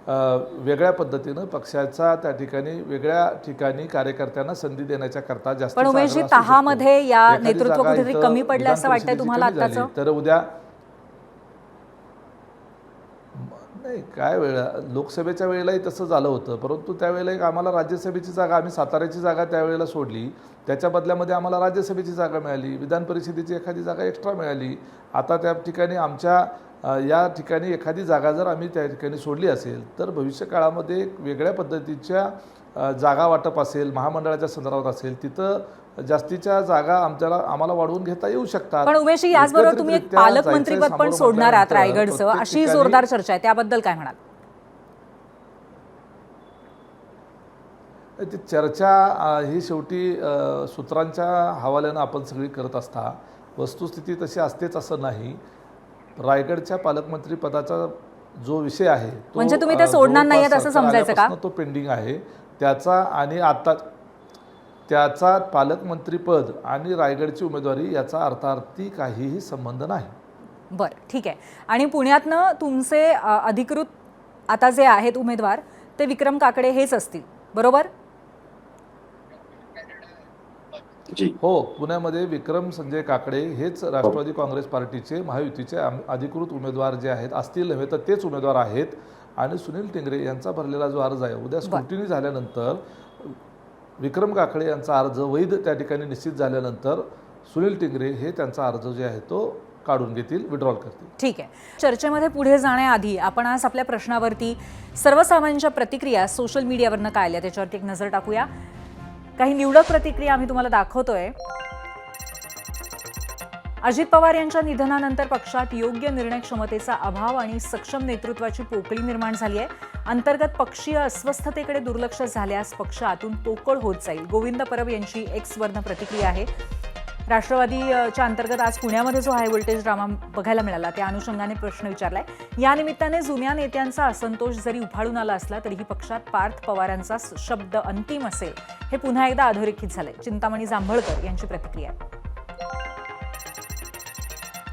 वेगळ्या पद्धतीनं पक्षाचा त्या ठिकाणी वेगळ्या ठिकाणी कार्यकर्त्यांना संधी देण्याच्या करता जास्त. पण उमेशजी, 10 मध्ये या नेतृत्व कुठेतरी कमी पडलं असं वाटतंय तुम्हाला आताचं? तर उद्या नाही, काय वेळा लोकसभेच्या वेळेलाही तसं झालं होतं, परंतु त्यावेळेला एक आम्हाला राज्यसभेची जागा, आम्ही साताऱ्याची जागा त्यावेळेला सोडली, त्याच्या बदल्यामध्ये आम्हाला राज्यसभेची जागा मिळाली, विधान परिषदेची एखादी जागा एक्स्ट्रा मिळाली. आता त्या ठिकाणी आमच्या या ठिकाणी एखादी जागा जर आम्ही त्या ठिकाणी सोडली असेल तर भविष्य काळामध्ये एक वेगळ्या पद्धतीच्या जागा वाटप असेल, महामंडळाच्या संदर्भात असेल, तिथं जास्तीच्या जागा आम्हाला वाढवून घेता येऊ शकतात. पण उमेशजी, याचबरोबर तुम्ही एक पालकमंत्रीपद पण सोडणार आहात रायगडचं, अशी जोरदार चर्चा आहे, त्याबद्दल काय म्हणाल? ती चर्चा ही शेवटी सूत्रांच्या हवाल्यानं आपण सगळी करत असता, वस्तुस्थिती तशी असतेच असं नाही. रायगडच्या पालकमंत्री पदाचा जो विषय आहे म्हणजे तुम्ही ते सोडणार नाहीत असं समजायचं का? तो पेंडिंग आहे त्याचा, आणि आता त्याचा पालकमंत्रीपद आणि रायगडची उमेदवारी याचा अर्थार्थी काहीही संबंध नाही. बरं, ठीक आहे. आणि पुण्यातनं तुमचे अधिकृत आता जे आहेत उमेदवार ते विक्रम काकडे हेच असतील, बरोबर? हो, पुण्यामध्ये विक्रम संजय काकडे हेच राष्ट्रवादी काँग्रेस पार्टीचे महायुतीचे अधिकृत उमेदवार जे आहेत असतील, नव्हे तर तेच उमेदवार आहेत. आणि सुनील टिंगरे यांचा भरलेला जो अर्ज आहे, उद्या स्क्रुटिनी झाल्यानंतर विक्रम काकडे यांचा अर्ज वैध त्या ठिकाणी निश्चित झाल्यानंतर सुनील टिंगरे हे त्यांचा अर्ज जे आहे तो काढून घेतील, विड्रॉल करतील. ठीक आहे. चर्चेमध्ये पुढे जाण्याआधी आपण आज आपल्या प्रश्नावरती सर्वसामान्यांच्या प्रतिक्रिया सोशल मीडियावरनं काय आल्या त्याच्यावरती एक नजर टाकूया. काही निवडक प्रतिक्रिया आम्ही तुम्हाला दाखवतोय. अजित पवार यांच्या निधनानंतर पक्षात योग्य निर्णय क्षमतेचा अभाव आणि सक्षम नेतृत्वाची पोकळी निर्माण झाली आहे. अंतर्गत पक्षीय अस्वस्थतेकडे दुर्लक्ष झाल्यास पक्ष आतून पोकळ होत जाईल. गोविंद परब यांची एक्सवरनं प्रतिक्रिया आहे. राष्ट्रवादीच्या अंतर्गत आज पुण्यामध्ये जो हाय व्होल्टेज ड्रामा बघायला मिळाला त्या अनुषंगाने प्रश्न विचारलाय. या निमित्ताने जुन्या नेत्यांचा असंतोष जरी उफाळून आला असला तरीही पक्षात पार्थ पवारांचा शब्द अंतिम असेल हे पुन्हा एकदा अधोरेखित झालंय. चिंतामणी जांभळकर यांची प्रतिक्रिया.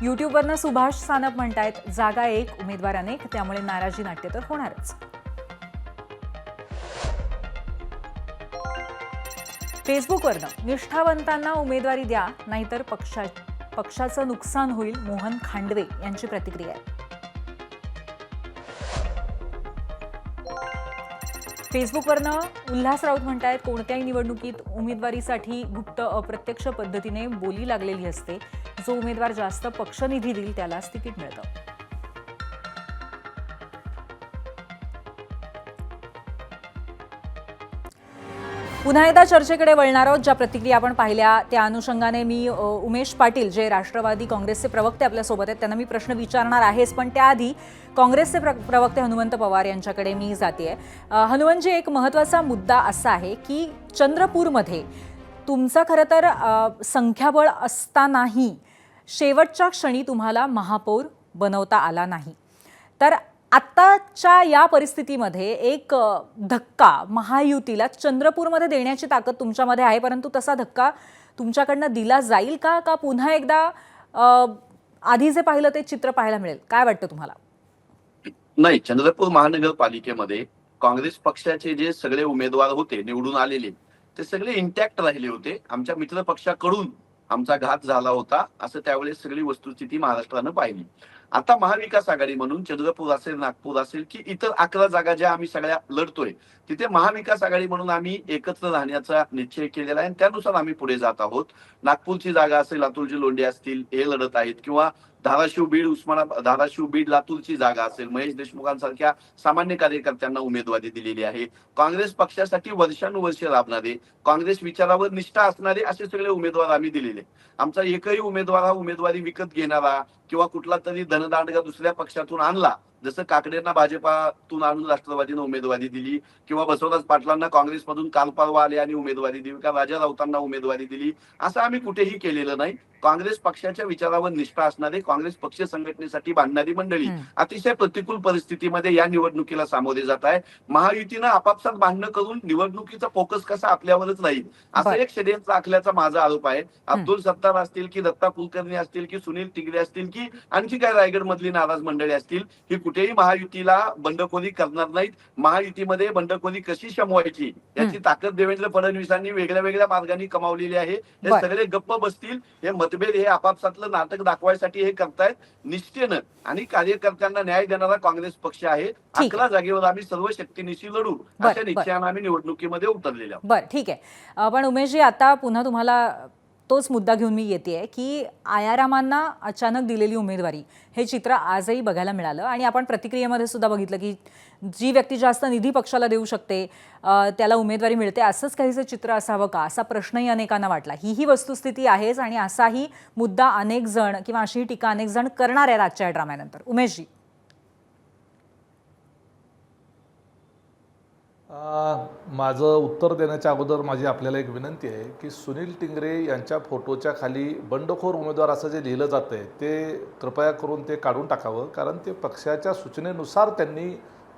युट्यूबवरनं सुभाष सानप म्हणतायत, जागा एक उमेदवार अनेक, त्यामुळे नाराजी नाट्य तर होणारच. फेसबुकवरनं निष्ठावंतांना उमेदवारी द्या नाहीतर पक्षाचं नुकसान होईल, मोहन खांडवे यांची प्रतिक्रिया आहे. फेसबुकवरनं उल्हास राऊत म्हणतायत, कोणत्याही निवडणुकीत उमेदवारीसाठी गुप्त अप्रत्यक्ष पद्धतीने बोली लागलेली असते. जो उमेदवार जास्त पक्षनिधी देईल त्यालाच तिकीट मिळतं. पुन्हा एकदा चर्चेकडे वळणार आहोत. ज्या प्रतिक्रिया आपण पाहिल्या त्या अनुषंगाने मी उमेश पाटील जे राष्ट्रवादी काँग्रेसचे प्रवक्ते आपल्यासोबत आहेत त्यांना मी प्रश्न विचारणार आहेच, पण त्याआधी काँग्रेसचे प्रवक्ते हनुमंत पवार यांच्याकडे मी जाते. हनुमंतजी, एक महत्त्वाचा मुद्दा असा आहे की चंद्रपूरमध्ये तुमचं खरं तर संख्याबळ असतानाही शेवटच्या क्षणी तुम्हाला महापौर बनवता आला नाही. तर आत्ताच्या या परिस्थितीमध्ये एक धक्का महायुतीला चंद्रपूरमध्ये देण्याची ताकद तुमच्यामध्ये आहे, परंतु तसा धक्का तुमच्याकडनं दिला जाईल का पुन्हा एकदा आधी जे पाहिलं ते चित्र पाहायला मिळेल? काय वाटतं तुम्हाला? नाही, चंद्रपूर महानगरपालिकेमध्ये काँग्रेस पक्षाचे जे सगळे उमेदवार होते निवडून आलेले ते सगळे इंटॅक्ट राहिले होते. आमच्या मित्र पक्षाकडून आमचा घात झाला होता असं त्यावेळेस सगळी वस्तुस्थिती महाराष्ट्रानं पाहिली. आता महाविकास आघाडी म्हणून चंद्रपूर असेल, नागपूर असेल की इतर 11 जागा ज्या आम्ही सगळ्या लढतोय तिथे महाविकास आघाडी म्हणून आम्ही एकत्र राहण्याचा निश्चय केलेला आहे आणि त्यानुसार आम्ही पुढे जात आहोत. नागपूरची जागा असेल, अतुलजी लोंढे असतील हे लढत आहेत, किंवा धाराशिव बीड लातूरची जागा असेल, महेश देशमुखांसारख्या सामान्य कार्यकर्त्यांना उमेदवारी दिलेली आहे. काँग्रेस पक्षासाठी वर्षानुवर्षे राबणारे, काँग्रेस विचारावर निष्ठा असणारे असे सगळे उमेदवार आम्ही दिलेले. आमचा एकही उमेदवार हा उमेदवारी विकत घेणारा किंवा कुठला तरी धनदांडगा दुसऱ्या पक्षातून आणला, जसं काकडेंना भाजपातून आणून राष्ट्रवादीनं उमेदवारी दिली, किंवा बसवराज पाटलांना काँग्रेसमधून काल परवा आले आणि उमेदवारी दिली, का राजा राऊतांना उमेदवारी दिली, असं आम्ही कुठेही केलेलं नाही. काँग्रेस पक्षाच्या विचारावर निष्ठा असणारे, काँग्रेस पक्ष संघटनेसाठी बांधणारी मंडळी अतिशय प्रतिकूल परिस्थितीमध्ये या निवडणुकीला सामोरे जात आहे. महायुतीनं आपापसात भांडणं करून निवडणुकीचा फोकस कसा आपल्यावरच राहील असं एक षडयंत्र आखल्याचा माझा आरोप आहे. अब्दुल सत्तार असतील की दत्ता कुलकर्णी असतील की सुनील तिगरे असतील की आणखी काय रायगड मधली नाराज मंडळी असतील, ही कुठेही महायुतीला बंडखोरी करणार नाहीत. महायुतीमध्ये बंडखोरी कशी शमवायची याची ताकद देवेंद्र फडणवीसांनी वेगळ्या वेगळ्या मार्गाने कमावलेली आहे. हे सगळे गप्प बसतील. हे मतभेद हे आपापसातलं नाटक दाखवायसाठी हे करतायत. निष्ठेनं आणि कार्यकर्त्यांना न्याय देणारा काँग्रेस पक्ष आहे. 11 जागेवर आम्ही सर्व शक्तीनिशी लढू अशा निश्चयानं आम्ही निवडणुकीमध्ये उतरलेलो आहोत. बरं, ठीक आहे. पण उमेशजी, आता पुन्हा तुम्हाला तोच मुद्दा घेऊन मी येते की आयारामांना अचानक दिलेली उमेदवारी हे चित्र आजही बघायला मिळालं आणि आपण प्रतिक्रियेमध्ये सुद्धा बघितलं की जी व्यक्ती जास्त निधी पक्षाला देऊ शकते त्याला उमेदवारी मिळते, असंच काहीचं चित्र असावं का असा प्रश्नही अनेकांना वाटला. ही वस्तुस्थिती आहेच आणि असाही मुद्दा अनेक जण किंवा अशी टीका अनेक जण करणार आहेत आजच्या या ड्राम्यानंतर. उमेशजी, माझं उत्तर देण्याच्या अगोदर माझी आपल्याला एक विनंती आहे की सुनील टिंगरे यांच्या फोटोच्या खाली बंडखोर उमेदवार असं जे लिहिलं जातं आहे ते कृपया करून ते काढून टाकावं, कारण ते पक्षाच्या सूचनेनुसार त्यांनी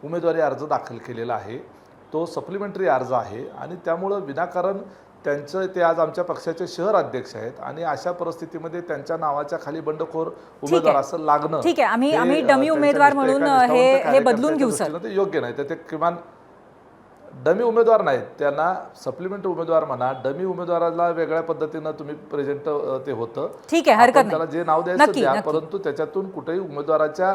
उमेदवारी अर्ज दाखल केलेला आहे. तो सप्लिमेंटरी अर्ज आहे आणि त्यामुळं विनाकारण त्यांचं ते आज आमच्या पक्षाचे शहर अध्यक्ष आहेत आणि अशा परिस्थितीमध्ये त्यांच्या नावाच्या खाली बंडखोर उमेदवार असं लागणं, ठीक आहे, आम्ही डमी उमेदवार म्हणून हे बदलून घेऊ सर. ते योग्य नाही. तर ते किमान डमी उमेदवार नाहीत, त्यांना सप्लिमेंट उमेदवार म्हणा. डमी उमेदवाराला वेगळ्या पद्धतीनं तुम्ही प्रेझेंट ते होतं, ठीक आहे, हरकत नाही, त्याला जे नाव द्यायचं द्या, परंतु त्याच्यातून कुठेही उमेदवाराच्या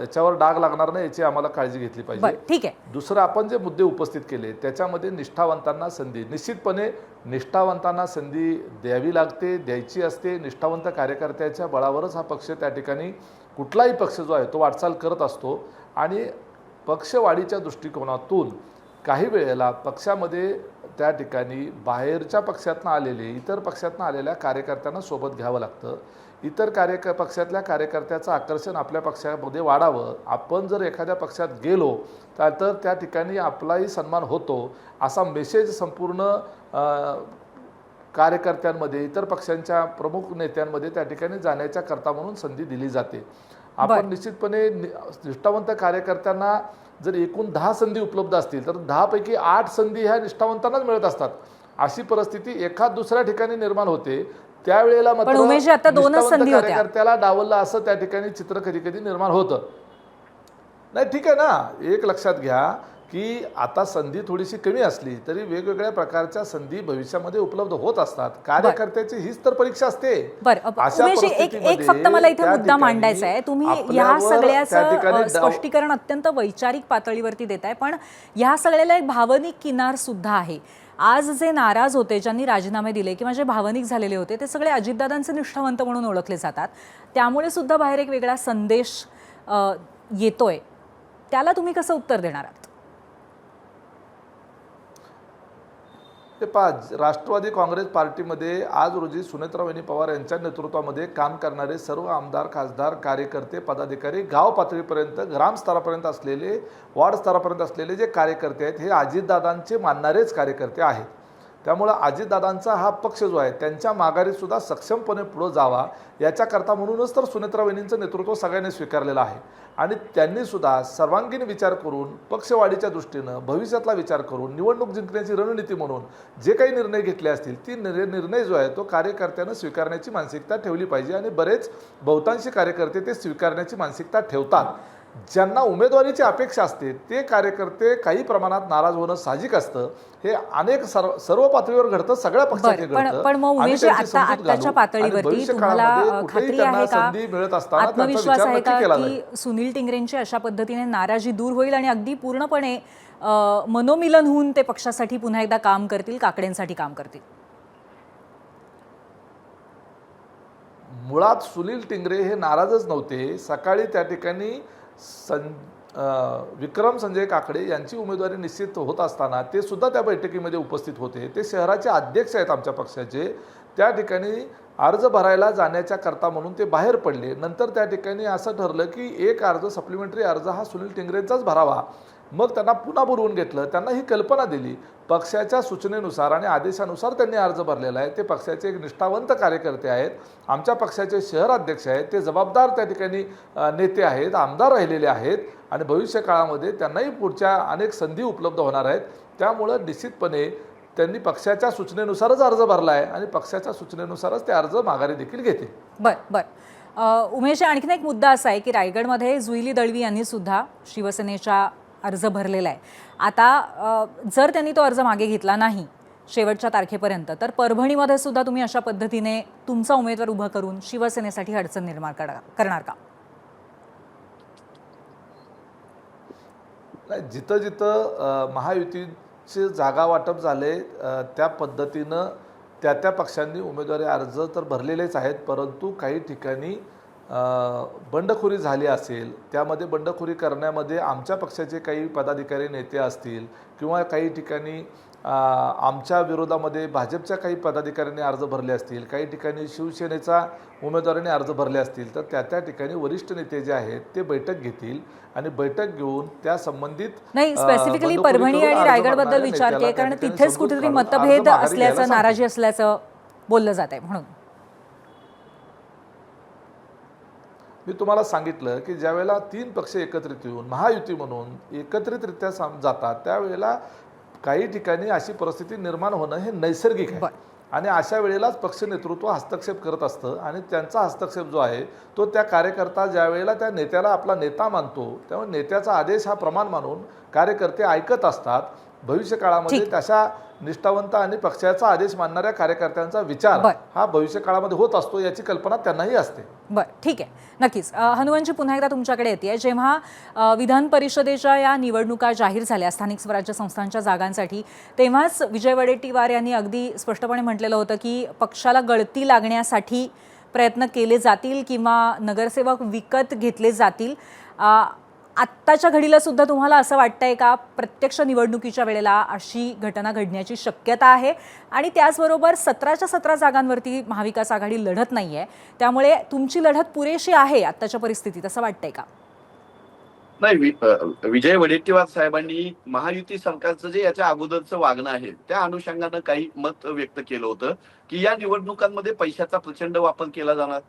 याच्यावर डाग लागणार नाही याची आम्हाला काळजी घेतली पाहिजे. ठीक आहे. दुसरं, आपण जे मुद्दे उपस्थित केले त्याच्यामध्ये निष्ठावंतांना संधी, निश्चितपणे निष्ठावंतांना संधी द्यावी लागते, द्यायची असते. निष्ठावंत कार्यकर्त्याच्या बळावरच हा पक्ष त्या ठिकाणी, कुठलाही पक्ष जो आहे तो वाटचाल करत असतो आणि पक्षवाढीच्या दृष्टिकोनातून काही वेळेला पक्षामध्ये त्या ठिकाणी बाहेरच्या पक्षातनं आलेले, इतर पक्षातनं आलेल्या कार्यकर्त्यांना सोबत घ्यावं लागतं. इतर पक्षातल्या कार्यकर्त्याचं आकर्षण आपल्या पक्षामध्ये वाढावं. आपण जर एखाद्या पक्षात गेलो तर त्या ठिकाणी आपलाही सन्मान होतो असा मेसेज संपूर्ण कार्यकर्त्यांमध्ये, इतर पक्षांच्या प्रमुख नेत्यांमध्ये त्या ठिकाणी जाण्याच्या करता म्हणून संधी दिली जाते. आपण निश्चितपणे निष्ठावंत कार्यकर्त्यांना जर एकूण 10 संधी उपलब्ध असतील तर 10 पैकी 8 संधी ह्या निष्ठावंतांनाच मिळत असतात. अशी परिस्थिती एखाद दुसऱ्या ठिकाणी निर्माण होते. त्यावेळेला मात्र कार्यकर्त्याला डावललं असं त्या ठिकाणी चित्र कधी कधी निर्माण होतं. नाही, ठीक आहे ना, एक लक्षात घ्या की आता संधी थोडीशी कमी असली तरी वेगवेगळ्या प्रकारच्या संधी भविष्यामध्ये उपलब्ध होत असतात. कार्यकर्त्याची हीच तर परीक्षा असते. एक फक्त मला इथे मुद्दा मांडायचा आहे. तुम्ही ह्या सगळ्याचं स्पष्टीकरण अत्यंत वैचारिक पातळीवरती देताय, पण ह्या सगळ्याला एक भावनिक किनार सुद्धा आहे. आज जे नाराज होते, ज्यांनी राजीनामे दिले किंवा जे भावनिक झालेले होते ते सगळे अजितदादांचे निष्ठावंत म्हणून ओळखले जातात. त्यामुळे सुद्धा बाहेर एक वेगळा संदेश येतोय. त्याला तुम्ही कसं उत्तर देणार आहात? हे पहा, राष्ट्रवादी काँग्रेस पार्टीमध्ये आज रोजी सुनेत्रावहिनी पवार यांच्या नेतृत्वामध्ये काम करणारे सर्व आमदार, खासदार, कार्यकर्ते, पदाधिकारी, गाव पातळीपर्यंत, ग्रामस्तरापर्यंत असलेले, वार्ड स्तरापर्यंत असलेले जे कार्यकर्ते आहेत, हे अजितदादांचे मानणारेच कार्यकर्ते आहेत. त्यामुळं अजितदादांचा हा पक्ष जो आहे त्यांच्या माघारीसुद्धा सक्षमपणे पुढं जावा याच्याकरता म्हणूनच तर सुनेत्रा वहिनींचं नेतृत्व सगळ्यांनी स्वीकारलेलं आहे. आणि त्यांनीसुद्धा सर्वांगीण विचार करून, पक्षवाढीच्या दृष्टीनं, भविष्यातला विचार करून, निवडणूक जिंकण्याची रणनीती म्हणून जे काही निर्णय घेतले असतील, ती निर्णय जो आहे तो कार्यकर्त्यानं स्वीकारण्याची मानसिकता ठेवली पाहिजे. आणि बरेच बहुतांशी कार्यकर्ते ते स्वीकारण्याची मानसिकता ठेवतात. ज्यांना उमेदवारीची अपेक्षा असते ते कार्यकर्ते काही प्रमाणात नाराज होणं साहजिक असतं. हे अनेक सर्व पातळीवर घडतं, सगळ्या पक्षात हे घडतं. पण मग आणि उमेश, त्यांची समजूत आताच्या घालून पातळीवरती आणि तुम्हाला भविष्यकाळामध्ये कुठेही खात्री त्यांना आहे का, संधी मिळत असताना त्यांचा आत्मविश्वास विचार आहे नक्की का केला जाईल. की सुनील टिंगरेंची अशा पद्धतीने नाराजी दूर होईल आणि अगदी पूर्णपणे मनोमिलन होऊन ते पक्षासाठी पुन्हा एकदा काम करतील, काकडेंसाठी काम करतील? मुळात सुनील टिंगरे हे नाराजच नव्हते. सकाळी त्या ठिकाणी विक्रम संजय काकडे यांची उमेदवारी निश्चित होत असताना ते सुद्धा त्या बैठकीमध्ये उपस्थित होते. ते शहराचे अध्यक्ष आहेत आमच्या पक्षाचे. त्या ठिकाणी अर्ज भरायला जाण्याच्या करता म्हणून ते बाहेर पडले. नंतर त्या ठिकाणी असं ठरलं की एक अर्ज, सप्लिमेंटरी अर्ज हा सुनील टिंगरेंचाच भरावा. मग त्यांना पुन्हा बोलवून घेतलं, त्यांना ही कल्पना दिली. पक्षाच्या सूचनेनुसार आणि आदेशानुसार त्यांनी अर्ज भरलेला आहे. ते पक्षाचे एक निष्ठावंत कार्यकर्ते आहेत. आमच्या पक्षाचे शहर अध्यक्ष आहेत. ते जबाबदार त्या ठिकाणी नेते आहेत, आमदार राहिलेले आहेत आणि भविष्य काळामध्ये त्यांनाही पुढच्या अनेक संधी उपलब्ध होणार आहेत. त्यामुळं निश्चितपणे त्यांनी पक्षाच्या सूचनेनुसारच अर्ज भरला आहे आणि पक्षाच्या सूचनेनुसारच ते अर्ज माघारी देखील घेतील. बरं. उमेश, आणखीन एक मुद्दा असा आहे की रायगडमध्ये जुईली दळवी यांनी सुद्धा शिवसेनेचा अर्ज भरलेला आहे. आता जर त्यांनी तो अर्ज मागे घेतला नाही शेवटच्या तारखेपर्यंत, तर परभणीमध्ये सुद्धा तुम्ही अशा पद्धतीने तुमचा उमेदवार उभा करून शिवसेनेसाठी अडचण निर्माण करणार का? नाही, जिथं जिथं महायुतीचे जागा वाटप झाले त्या पद्धतीनं त्या पक्षांनी उमेदवारी अर्ज तर भरलेलेच आहेत. परंतु काही ठिकाणी बंडखोरी झाली असेल, त्यामध्ये बंडखोरी करण्यामध्ये आमच्या पक्षाचे काही पदाधिकारी, नेते असतील किंवा काही ठिकाणी आमच्या विरोधामध्ये भाजपच्या काही पदाधिकाऱ्यांनी अर्ज भरले असतील, काही ठिकाणी शिवसेनेचा उमेदवारांनी अर्ज भरले असतील, तर त्या ठिकाणी वरिष्ठ नेते जे आहेत ते बैठक घेतील आणि बैठक घेऊन त्या संबंधित नाही, स्पेसिफिकली परभणी आणि रायगड बद्दल विचारते कारण तिथेच कुठेतरी मतभेद असल्याचं, नाराजी असल्याचं बोललं जात आहे. म्हणून मी तुम्हाला सांगितलं की ज्यावेळेला 3 पक्ष एकत्रित येऊन महायुती म्हणून एकत्रितरित्या जातात, त्यावेळेला काही ठिकाणी अशी परिस्थिती निर्माण होणं हे नैसर्गिक आहे. आणि अशा वेळेलाच पक्ष नेतृत्व हस्तक्षेप करत असतं आणि त्यांचा हस्तक्षेप जो आहे तो त्या कार्यकर्ता ज्या वेळेला त्या नेत्याला आपला नेता मानतो, त्यामुळे नेत्याचा आदेश हा प्रमाण मानून कार्यकर्ते ऐकत असतात. भविष्य काळामध्ये तशा निष्ठावंत आणि पक्षाचा आदेश मानणाऱ्या कार्यकर्त्यांचा विचार हा भविष्य काळामध्ये होत असतो याची कल्पना त्यांनाही असते. बरं, ठीक आहे, नक्कीच. हनुमानजी, पुन्हा एकदा तुमच्याकडे येते. जेव्हा विधान परिषदेच्या या निवडणुका जाहीर झाल्या स्थानिक स्वराज्य संस्थांच्या जागांसाठी, तेव्हाच विजय वडेट्टीवार यांनी अगदी स्पष्टपणे म्हटलेलं होतं की पक्षाला गळती लागण्यासाठी प्रयत्न केले जातील किंवा नगरसेवक विकत घेतले जातील. आत्ताच्या घडीला सुद्धा तुम्हाला असं वाटतंय का प्रत्यक्ष निवडणुकीच्या वेळेला अशी घटना घडण्याची शक्यता आहे? आणि त्याचबरोबर 17च्या 17 जागांवरती महाविकास आघाडी लढत नाही आहे, त्यामुळे तुमची लढत पुरेशी आहे आत्ताच्या परिस्थितीत, असं वाटतंय का? नाही, विजय वडेट्टीवार साहेबांनी महायुती सरकारचं जे याच्या अगोदरचं वागणं आहे त्या अनुषंगानं काही मत व्यक्त केलं होतं की या निवडणुकांमध्ये पैशाचा प्रचंड वापर केला जाणार.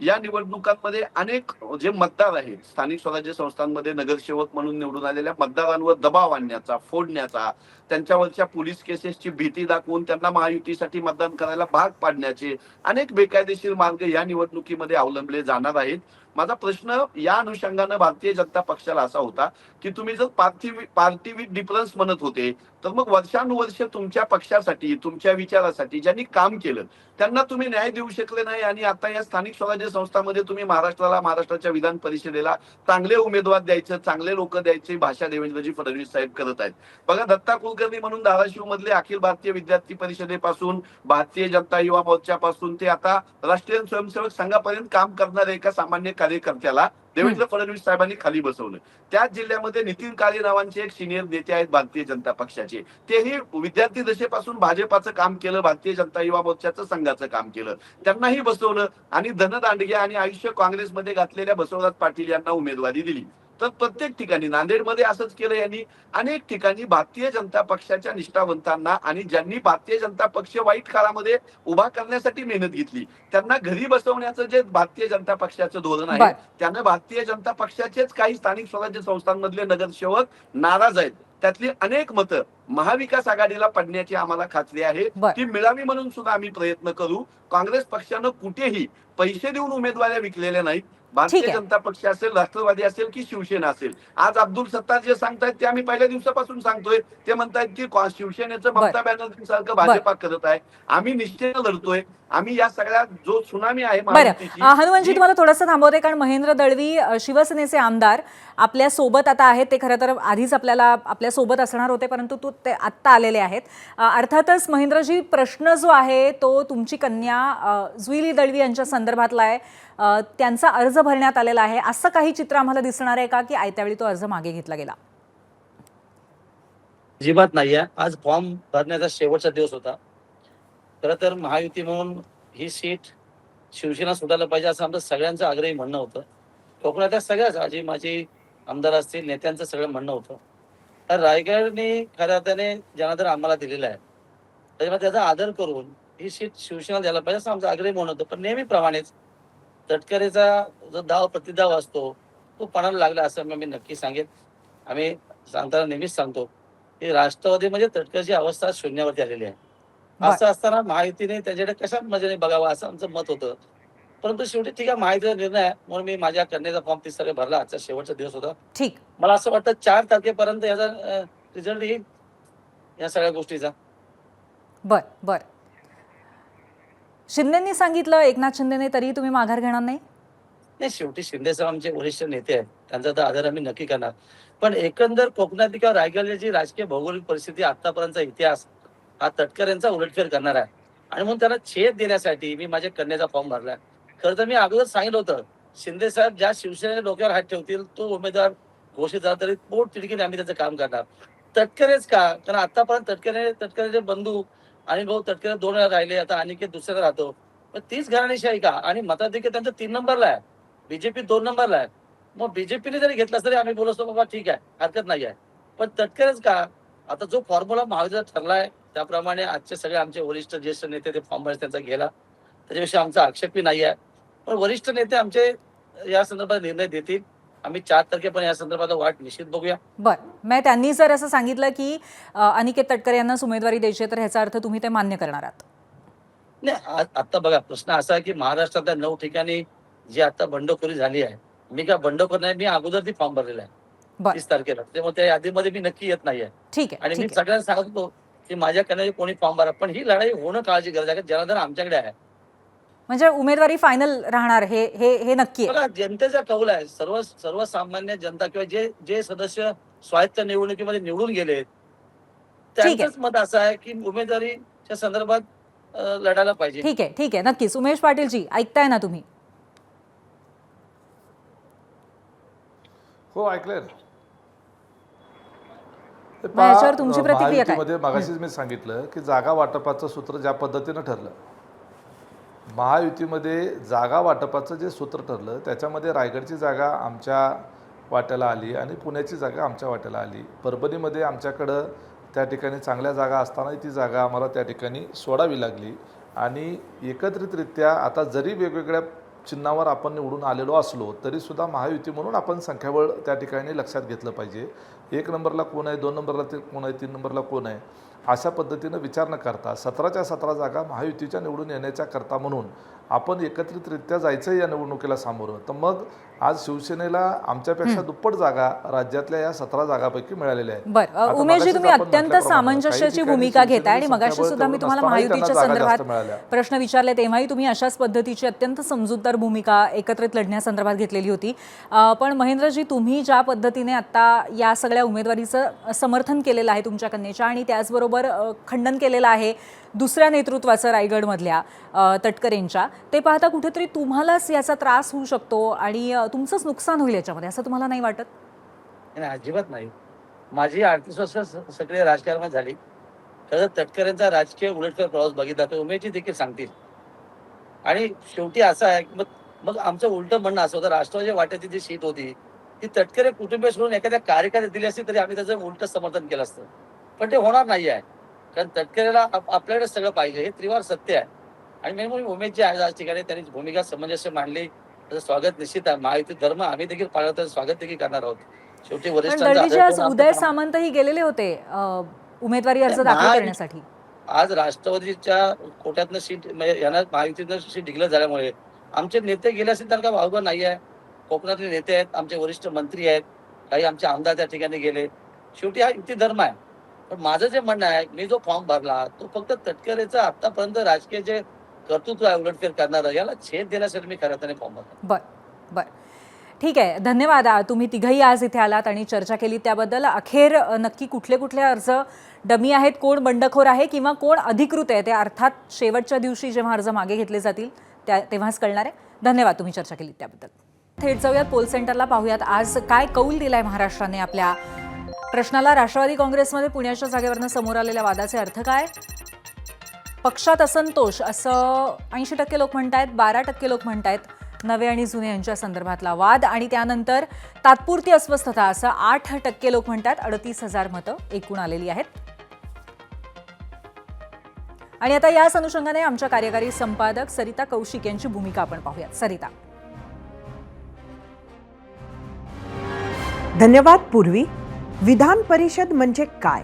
या निवडणुकांमध्ये अनेक जे मतदार आहेत, स्थानिक स्वराज्य संस्थांमध्ये नगरसेवक म्हणून निवडून आलेल्या मतदारांवर दबाव आणण्याचा, फोडण्याचा, त्यांच्यावरच्या पोलीस केसेसची भीती दाखवून त्यांना महायुतीसाठी मतदान करायला भाग पाडण्याचे अनेक बेकायदेशीर मार्ग या निवडणुकीमध्ये अवलंबले जाणार आहेत. माझा प्रश्न या अनुषंगानं भारतीय जनता पक्षाला असा होता की तुम्ही जर पार्टी विथ डिफरन्स म्हणत होते तर मग वर्षानुवर्ष तुमच्या पक्षासाठी, तुमच्या विचारासाठी ज्यांनी काम केलं त्यांना तुम्ही न्याय देऊ शकले नाही आणि आता या स्थानिक स्वराज्य संस्थांमध्ये तुम्ही महाराष्ट्राच्या विधान परिषदेला चांगले उमेदवार द्यायचं, चांगले लोक द्यायची भाषा देवेंद्रजी फडणवीस साहेब करत आहेत. बघा, दत्ता कुलकर्णी म्हणून धाराशिव मधले अखिल भारतीय विद्यार्थी परिषदेपासून, भारतीय जनता युवा मोर्चापासून ते आता राष्ट्रीय स्वयंसेवक संघापर्यंत काम करणारे एका सामान्य कार्यकर्त्याला देवेंद्र फडणवीस साहेबांनी खाली बसवलं. त्याच जिल्ह्यामध्ये नितीन काळे नावांचे एक सिनियर नेते आहेत भारतीय जनता पक्षाचे, तेही विद्यार्थी दशेपासून भाजपाचं काम केलं, भारतीय जनता युवा मोर्चाचं संघाचं काम केलं, त्यांनाही बसवलं आणि धनदांडग्या आणि आयुष्य काँग्रेसमध्ये घातलेल्या बसवराज पाटील यांना उमेदवारी दिली. तर प्रत्येक ठिकाणी नांदेडमध्ये असंच केलं यांनी. अनेक ठिकाणी भारतीय जनता पक्षाच्या निष्ठावंतांना आणि ज्यांनी भारतीय जनता पक्ष वाईट काळामध्ये उभा करण्यासाठी मेहनत घेतली त्यांना घरी बसवण्याचं जे भारतीय जनता पक्षाचं धोरण आहे, त्यानं भारतीय जनता पक्षाचेच काही स्थानिक स्वराज्य संस्थांमधले नगरसेवक नाराज आहेत. त्यातली अनेक मतं महाविकास आघाडीला पडण्याची आम्हाला खात्री आहे. ती मिळावी म्हणून सुद्धा आम्ही प्रयत्न करू. काँग्रेस पक्षानं कुठेही पैसे देऊन उमेदवाऱ्या विकलेल्या नाहीत. भारतीय जनता पक्ष असेल, राष्ट्रवादी असेल की शिवसेना असेल. आज अब्दुल सत्तार जे सांगतायत ते आम्ही पहिल्या दिवसापासून सांगतोय. ते म्हणतायत की शिवसेनेचं ममता बॅनर्जी सारखं भाजपा करत आहे. आम्ही निश्चित लढतोय. आम्ही या सगळ्या जो सुनामी आहे हनुमानजी तुम्हाला थोडंसं थांबवते, कारण महेंद्र दळवी शिवसेनेचे आमदार आपल्या सोबत आता आहेत. ते खरं तर आधीच आपल्या सोबत असणार होते, परंतु ते आत्ता आलेले आहेत. अर्थातच महेंद्रजी, प्रश्न जो आहे तो तुमची कन्या जुईली दळवी यांच्या संदर्भातला आहे. त्यांचा अर्ज भरण्यात आलेला आहे. असं काही चित्र आम्हाला दिसणार आहे का की आयत्यावेळी तो अर्ज मागे घेतला गेला? अजिबात नाहीये. आज फॉर्म भरण्याचा शेवटचा दिवस होता. खरं तर महायुती म्हणून ही सीट शिवसेना सुटायला पाहिजे असं आमचं सगळ्यांचं आग्रही म्हणणं होतं. कोकणातल्या सगळ्याच आजी माझी आमदार असतील नेत्यांचं सगळं म्हणणं होतं. तर रायगडने खऱ्या अर्थाने जनाधार आम्हाला दिलेला आहे, त्याच्यामुळे त्याचा आदर करून ही सीट शिवसेना द्यायला पाहिजे असं आमचं आग्रही म्हणणं होतं. पण नेहमीप्रमाणेच तटकरेचा जो दाव प्रतिदाव असतो तो पणाला लागला असं मी नक्की सांगेन. आम्ही सांगताना नेहमीच सांगतो की राष्ट्रवादीमध्ये तटकरची अवस्था शून्यावरती आलेली आहे. असं असताना महायुतीने त्याच्याकडे कशा मजेने बघावं असं आमचं मत होतं. परंतु शेवटी ठीक आहे, महायुतीचा निर्णय आहे म्हणून मी माझ्या कन्याचा फॉर्म 30 तारखेला भरला. आजचा शेवटचा दिवस होता. ठीक, मला असं वाटतं 4 तारखेपर्यंत याचा रिझल्ट येईल या सगळ्या गोष्टीचा. बर शिंदेंनी सांगितलं, एकनाथ शिंदेने, तरी तुम्ही माघार घेणार नाही? नाही, शेवटी शिंदे साहेब आमचे वरिष्ठ नेते आहेत, त्यांचा तर आदर आम्ही नक्की करणार. पण एकंदर कोकणातली किंवा रायगडची राजकीय भौगोलिक परिस्थिती, आतापर्यंतचा इतिहास हा तटकर यांचा उलटफेर करणार आहे. आणि म्हणून त्यांना छेद देण्यासाठी मी माझ्या कन्याचा फॉर्म भरलाय. खरं तर मी अगोदर सांगितलं होतं, शिंदे साहेब ज्या शिवसेनेच्या डोक्यावर हात ठेवतील तो उमेदवार घोषित झाला तरी पोट तिडकीने आम्ही त्याचं काम करणार. तटकरेच का? कारण आतापर्यंत तटकरेचे बंधू आणि भाऊ तटकरे 2 वेळा राहिले, आता अनिकेत दुसऱ्याला राहतो. पण तीच घराणेशाही का? आणि मताधिक्य त्यांचं 3 नंबरला आहे, बीजेपी 2 नंबरला आहे. मग बीजेपीने जरी घेतला तरी आम्ही बोलतो बाबा ठीक आहे, हरकत नाही आहे. पण तटकरेच का? आता जो फॉर्म्युला महाविद्यालयात ठरलाय त्याप्रमाणे आजचे सगळे आमचे वरिष्ठ ज्येष्ठ नेते ते फॉर्म भरायचा त्यांचा गेला, त्याच्याविषयी आमचा आक्षेपही नाही आहे. पण वरिष्ठ नेते आमचे या संदर्भात निर्णय देतील. आम्ही 4 तारखेपर्यंत या संदर्भात वाट निश्चित बघूया. मग त्यांनी जर असं सांगितलं की अनिकेत तटकरे यांनाच उमेदवारी द्यायची, तर ह्याचा अर्थ तुम्ही ते मान्य करणार आहात? नाही, आता बघा, प्रश्न असा आहे की महाराष्ट्रातल्या 9 ठिकाणी जी आता बंडखोरी झाली आहे, मी काय बंडखोर नाही, मी अगोदर ती फॉर्म भरलेला आहे 30 तारखेला. त्यामुळे त्या यादीमध्ये मी नक्की येत नाहीये. ठीक आहे. आणि मी सगळ्यांना सांगत होतो की माझ्या कन्याचे कोणी फॉर्म भरा, पण ही लढाई होणं काळाची गरज आहे. जनार्दन आमच्याकडे आहे, म्हणजे उमेदवारी फायनल राहणार हे नक्की आहे. बघा, जनतेचा कौल आहे. सर्वसामान्य जनता किंवा जे सदस्य स्वायत्त निवडणुकीमध्ये निवडून गेलेत त्यांचंच मत असं आहे की उमेदवारीच्या संदर्भात लढायला पाहिजे. ठीक आहे, नक्कीच. उमेश पाटीलजी, ऐकताय ना तुम्ही? हो, ऐकलंय. याच्यावर तुमची प्रतिक्रिया काय? मध्ये मगाशीच मी सांगितलं की जागा वाटपाचं सूत्र ज्या पद्धतीनं ठरलं, महायुतीमध्ये जागा वाटपाचं जे सूत्र ठरलं त्याच्यामध्ये रायगडची जागा आमच्या वाट्याला आली आणि पुण्याची जागा आमच्या वाट्याला आली. परभणीमध्ये आमच्याकडं त्या ठिकाणी चांगल्या जागा असताना ती जागा आम्हाला त्या ठिकाणी सोडावी लागली. आणि एकत्रितरित्या आता जरी वेगवेगळ्या चिन्हावर आपण निवडून आलेलो असलो तरीसुद्धा महायुती म्हणून आपण संख्याबळ त्या ठिकाणी लक्षात घेतलं पाहिजे. 1 नंबरला कोण आहे, 2 नंबरला कोण आहे, 3 नंबरला कोण आहे, अशा पद्धतीनं विचार न करता 17च्या 17 जागा महायुतीच्या निवडून येण्याच्या करता म्हणून आपण एकत्रितरित्या जायचं या निवडणुकीला सामोरं. तर मग आज शिवसेनेला आमच्यापेक्षा दुप्पट जागा राज्यातल्या या 17 जागापैकी मिळालेल्या आहेत. बरं आता उमेशजी, मगाशीच तुम्ही आपण अत्यंत म्हटल्याप्रमाणे सामंजस्याची काही ठिकाणी भूमिका घेताय आणि शिवसेनेचं मगाशी सुद्धा मी संख्याबळ तुम्हाला तेवढं नसतानाही महायुतीच्या त्यांना जागा संदर्भात जास्त मिळाल्या. प्रश्न विचारले तेव्हाही तुम्ही अशाच पद्धतीची अत्यंत समजूतदार भूमिका एकत्रित लढण्यासंदर्भात घेतलेली होती. पण महेंद्रजी, तुम्ही ज्या पद्धतीने आता या सगळ्या उमेदवारीचं समर्थन केलेलं आहे तुमच्या कन्येच्या आणि त्याचबरोबर खंडन केलेलं आहे दुसऱ्या नेतृत्वाचं रायगडमधल्या तटकरेंच्या, ते पाहता कुठेतरी तुम्हालाच याचा त्रास होऊ शकतो आणि तुमचंच नुकसान होईल याच्यामध्ये, असं तुम्हाला नाही वाटत? नाही, अजिबात नाही. माझी 38 वर्ष सगळे राजकारणात झाली. खरं तटकरेंचा राजकीय उलटफेर प्रवास बघितला तर उमेशजी देखील सांगतील. आणि शेवटी असं आहे की मग आमचं उलटं म्हणणं असं होतं, राष्ट्रवादी वाट्याची जी सीट होती ती तटकरे कुटुंबीय सोडून एखाद्या कार्यकर्त्याला दिली असती तरी आम्ही त्याचं उलटं समर्थन केलं असतं. पण ते होणार नाही आहे, कारण तटकरेला आपल्याकडे सगळं पाहिजे, हे त्रिवार सत्य आहे. आणि मी म्हणून उमेश जे आहे आज ठिकाणी त्यांनी भूमिका समंजस्य मांडली, त्याचं स्वागत निश्चित आहे. महायुती धर्म आम्ही देखील पाळलं तर स्वागत देखील करणार आहोत. शेवटी दळवीजी, आज उदय सामंतही गेलेले होते उमेदवारी अर्ज दाखल करण्यासाठी. आज राष्ट्रवादीच्या कोट्यातनं सीट यांना महायुतीतनं सीट डिक्लेअर झाल्यामुळे आमचे नेते गेले असतील तर काय अवघड नाही आहे. कोकणातले नेते आहेत, आमचे वरिष्ठ मंत्री आहेत, काही आमचे आमदार त्या ठिकाणी गेले. शेवटी हा युती धर्म आहे. पण माझं जे म्हणणं आहे, मी जो फॉर्म भरला तो फक्त तटकरेचं आतापर्यंत राजकीय जे कर्तृत्व आहे उलटफेर करणारं, याला छेद देण्यासाठी मी खऱ्या अर्थाने फॉर्म भरला. बरं बरं, ठीक आहे. धन्यवाद. तुम्ही तिघही आज इथे आलात आणि चर्चा केली त्याबद्दल. अखेर नक्की कुठले कुठले अर्ज डमी आहेत, कोण बंडखोर आहे किंवा कोण अधिकृत आहे, ते अर्थात शेवटच्या दिवशी जेव्हा अर्ज मागे घेतले जातील तेव्हाच कळणार आहे. धन्यवाद तुम्ही चर्चा केली त्याबद्दल. थेट जाऊयात पोल सेंटरला, पाहूयात आज काय कौल दिलाय महाराष्ट्राने आपल्या प्रश्नाला. राष्ट्रवादी काँग्रेसमध्ये पुण्याच्या जागेवरनं समोर आलेल्या वादाचे अर्थ काय? पक्षात असंतोष असं 80% लोक म्हणतायत, 12% लोक म्हणतायत नवे आणि जुने यांच्या संदर्भातला वाद, आणि त्यानंतर तात्पुरती अस्वस्थता असं 8% लोक म्हणतात. 38,000 मतं एकूण आलेली आहेत. आणि आता याच अनुषंगाने आमच्या कार्यकारी संपादक सरिता कौशिक यांची भूमिका आपण पाहूयात. सरिता. धन्यवाद पूर्वी. विधान परिषद म्हणजे काय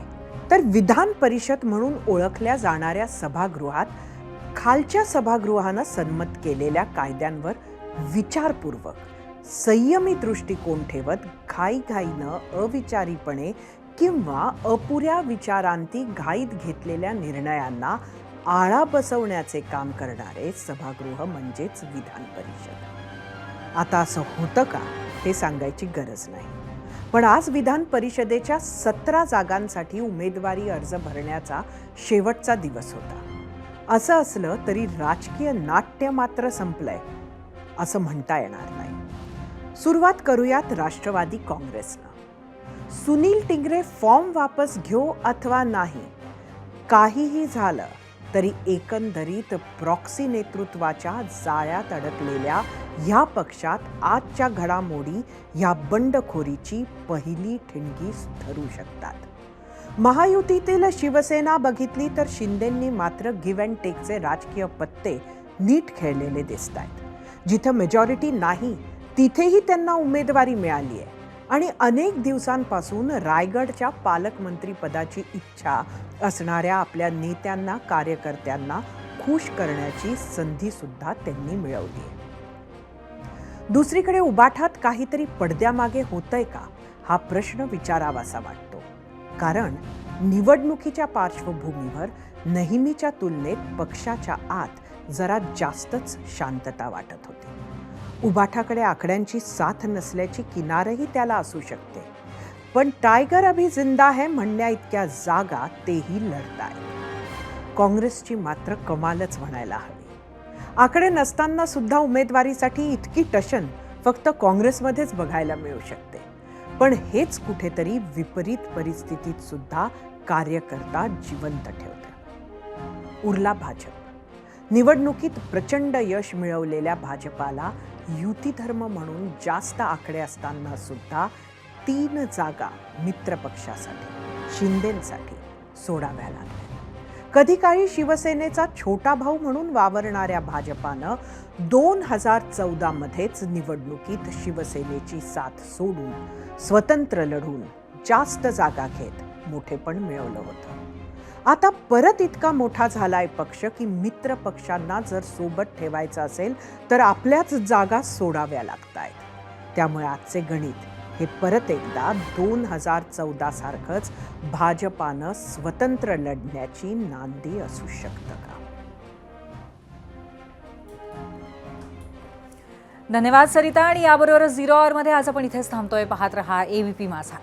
तर विधान परिषद म्हणून ओळखल्या जाणाऱ्या सभागृहात खालच्या सभागृहानं संमत केलेल्या कायद्यांवर विचारपूर्वक संयमी दृष्टिकोन ठेवत घाईघाईनं अविचारीपणे किंवा अपुऱ्या विचारांती घाईत घेतलेल्या निर्णयांना आळा बसवण्याचे काम करणारे सभागृह म्हणजेच विधान परिषद. आता असं होतं का हे सांगायची गरज नाही. पण आज विधान परिषदेच्या 17 जागांसाठी उमेदवारी अर्ज भरण्याचा शेवटचा दिवस होता. असं असलं तरी राजकीय नाट्य मात्र संपलंय असं म्हणता येणार नाही. सुरुवात करूयात राष्ट्रवादी काँग्रेसनं. सुनील टिंगरे फॉर्म वापस घेऊ अथवा नाही, काहीही झालं तरी एकंदरीत प्रॉक्सी नेतृत्वाच्या जाळ्यात अडकलेल्या ह्या पक्षात आजच्या घडामोडी ह्या बंडखोरीची पहिली ठिणगी ठरू शकतात. महायुतीतील शिवसेना बघितली तर शिंदेंनी मात्र गिव्ह अँड टेकचे राजकीय पत्ते नीट खेळलेले दिसत आहेत. जिथं मेजॉरिटी नाही तिथेही त्यांना उमेदवारी मिळाली आहे आणि अनेक दिवसांपासून रायगडच्या पालकमंत्रीपदाची इच्छा असणाऱ्या आपल्या नेत्यांना कार्यकर्त्यांना खुश करण्याची संधीसुद्धा त्यांनी मिळवली आहे. दुसरीकडे उबाठात काहीतरी पडद्यामागे होतंय का हा प्रश्न विचारावासा वाटतो. कारण निवडणुकीच्या पार्श्वभूमीवर नेहमीच्या तुलनेत पक्षाच्या आत जरा जास्तच शांतता वाटत होती. उबाठाकडे आकड्यांची साथ नसल्याची किनारही त्याला असू शकते, पण टायगर अभी जिंदा है म्हणण्या इतक्या जागा तेही लढतायत. काँग्रेसची मात्र कमालच म्हणायला हवी. आकडे नसताना सुद्धा उमेदवारीसाठी इतकी टशन फक्त काँग्रेसमध्येच बघायला मिळू शकते. पण हेच कुठेतरी विपरीत परिस्थितीत सुद्धा कार्यकर्ता जिवंत ठेवते. उरला भाजप. निवडणुकीत प्रचंड यश मिळवलेल्या भाजपाला युती धर्म म्हणून जास्त आकडे असताना सुद्धा 3 जागा मित्रपक्षासाठी शिंदेंसाठी सोडाव्या लागल्या. कधी काळी शिवसेनेचा छोटा भाऊ म्हणून वावरणाऱ्या भाजपानं 2014 मध्येच निवडणुकीत शिवसेनेची साथ सोडून स्वतंत्र लढून जास्त जागा घेत मोठेपण मिळवलं होतं. आता परत इतका मोठा झालाय पक्ष की मित्र पक्षांना जर सोबत ठेवायचं असेल तर आपल्याच जागा सोडाव्या लागतायत. त्यामुळे आजचे गणित हे परत एकदा 2014 सारखंच भाजपानं स्वतंत्र लढण्याची नांदी असू शकतं का? धन्यवाद सरिता. आणि याबरोबरच 0 आवरमध्ये आज आपण इथेच थांबतोय. पाहत रहा ABP माझा.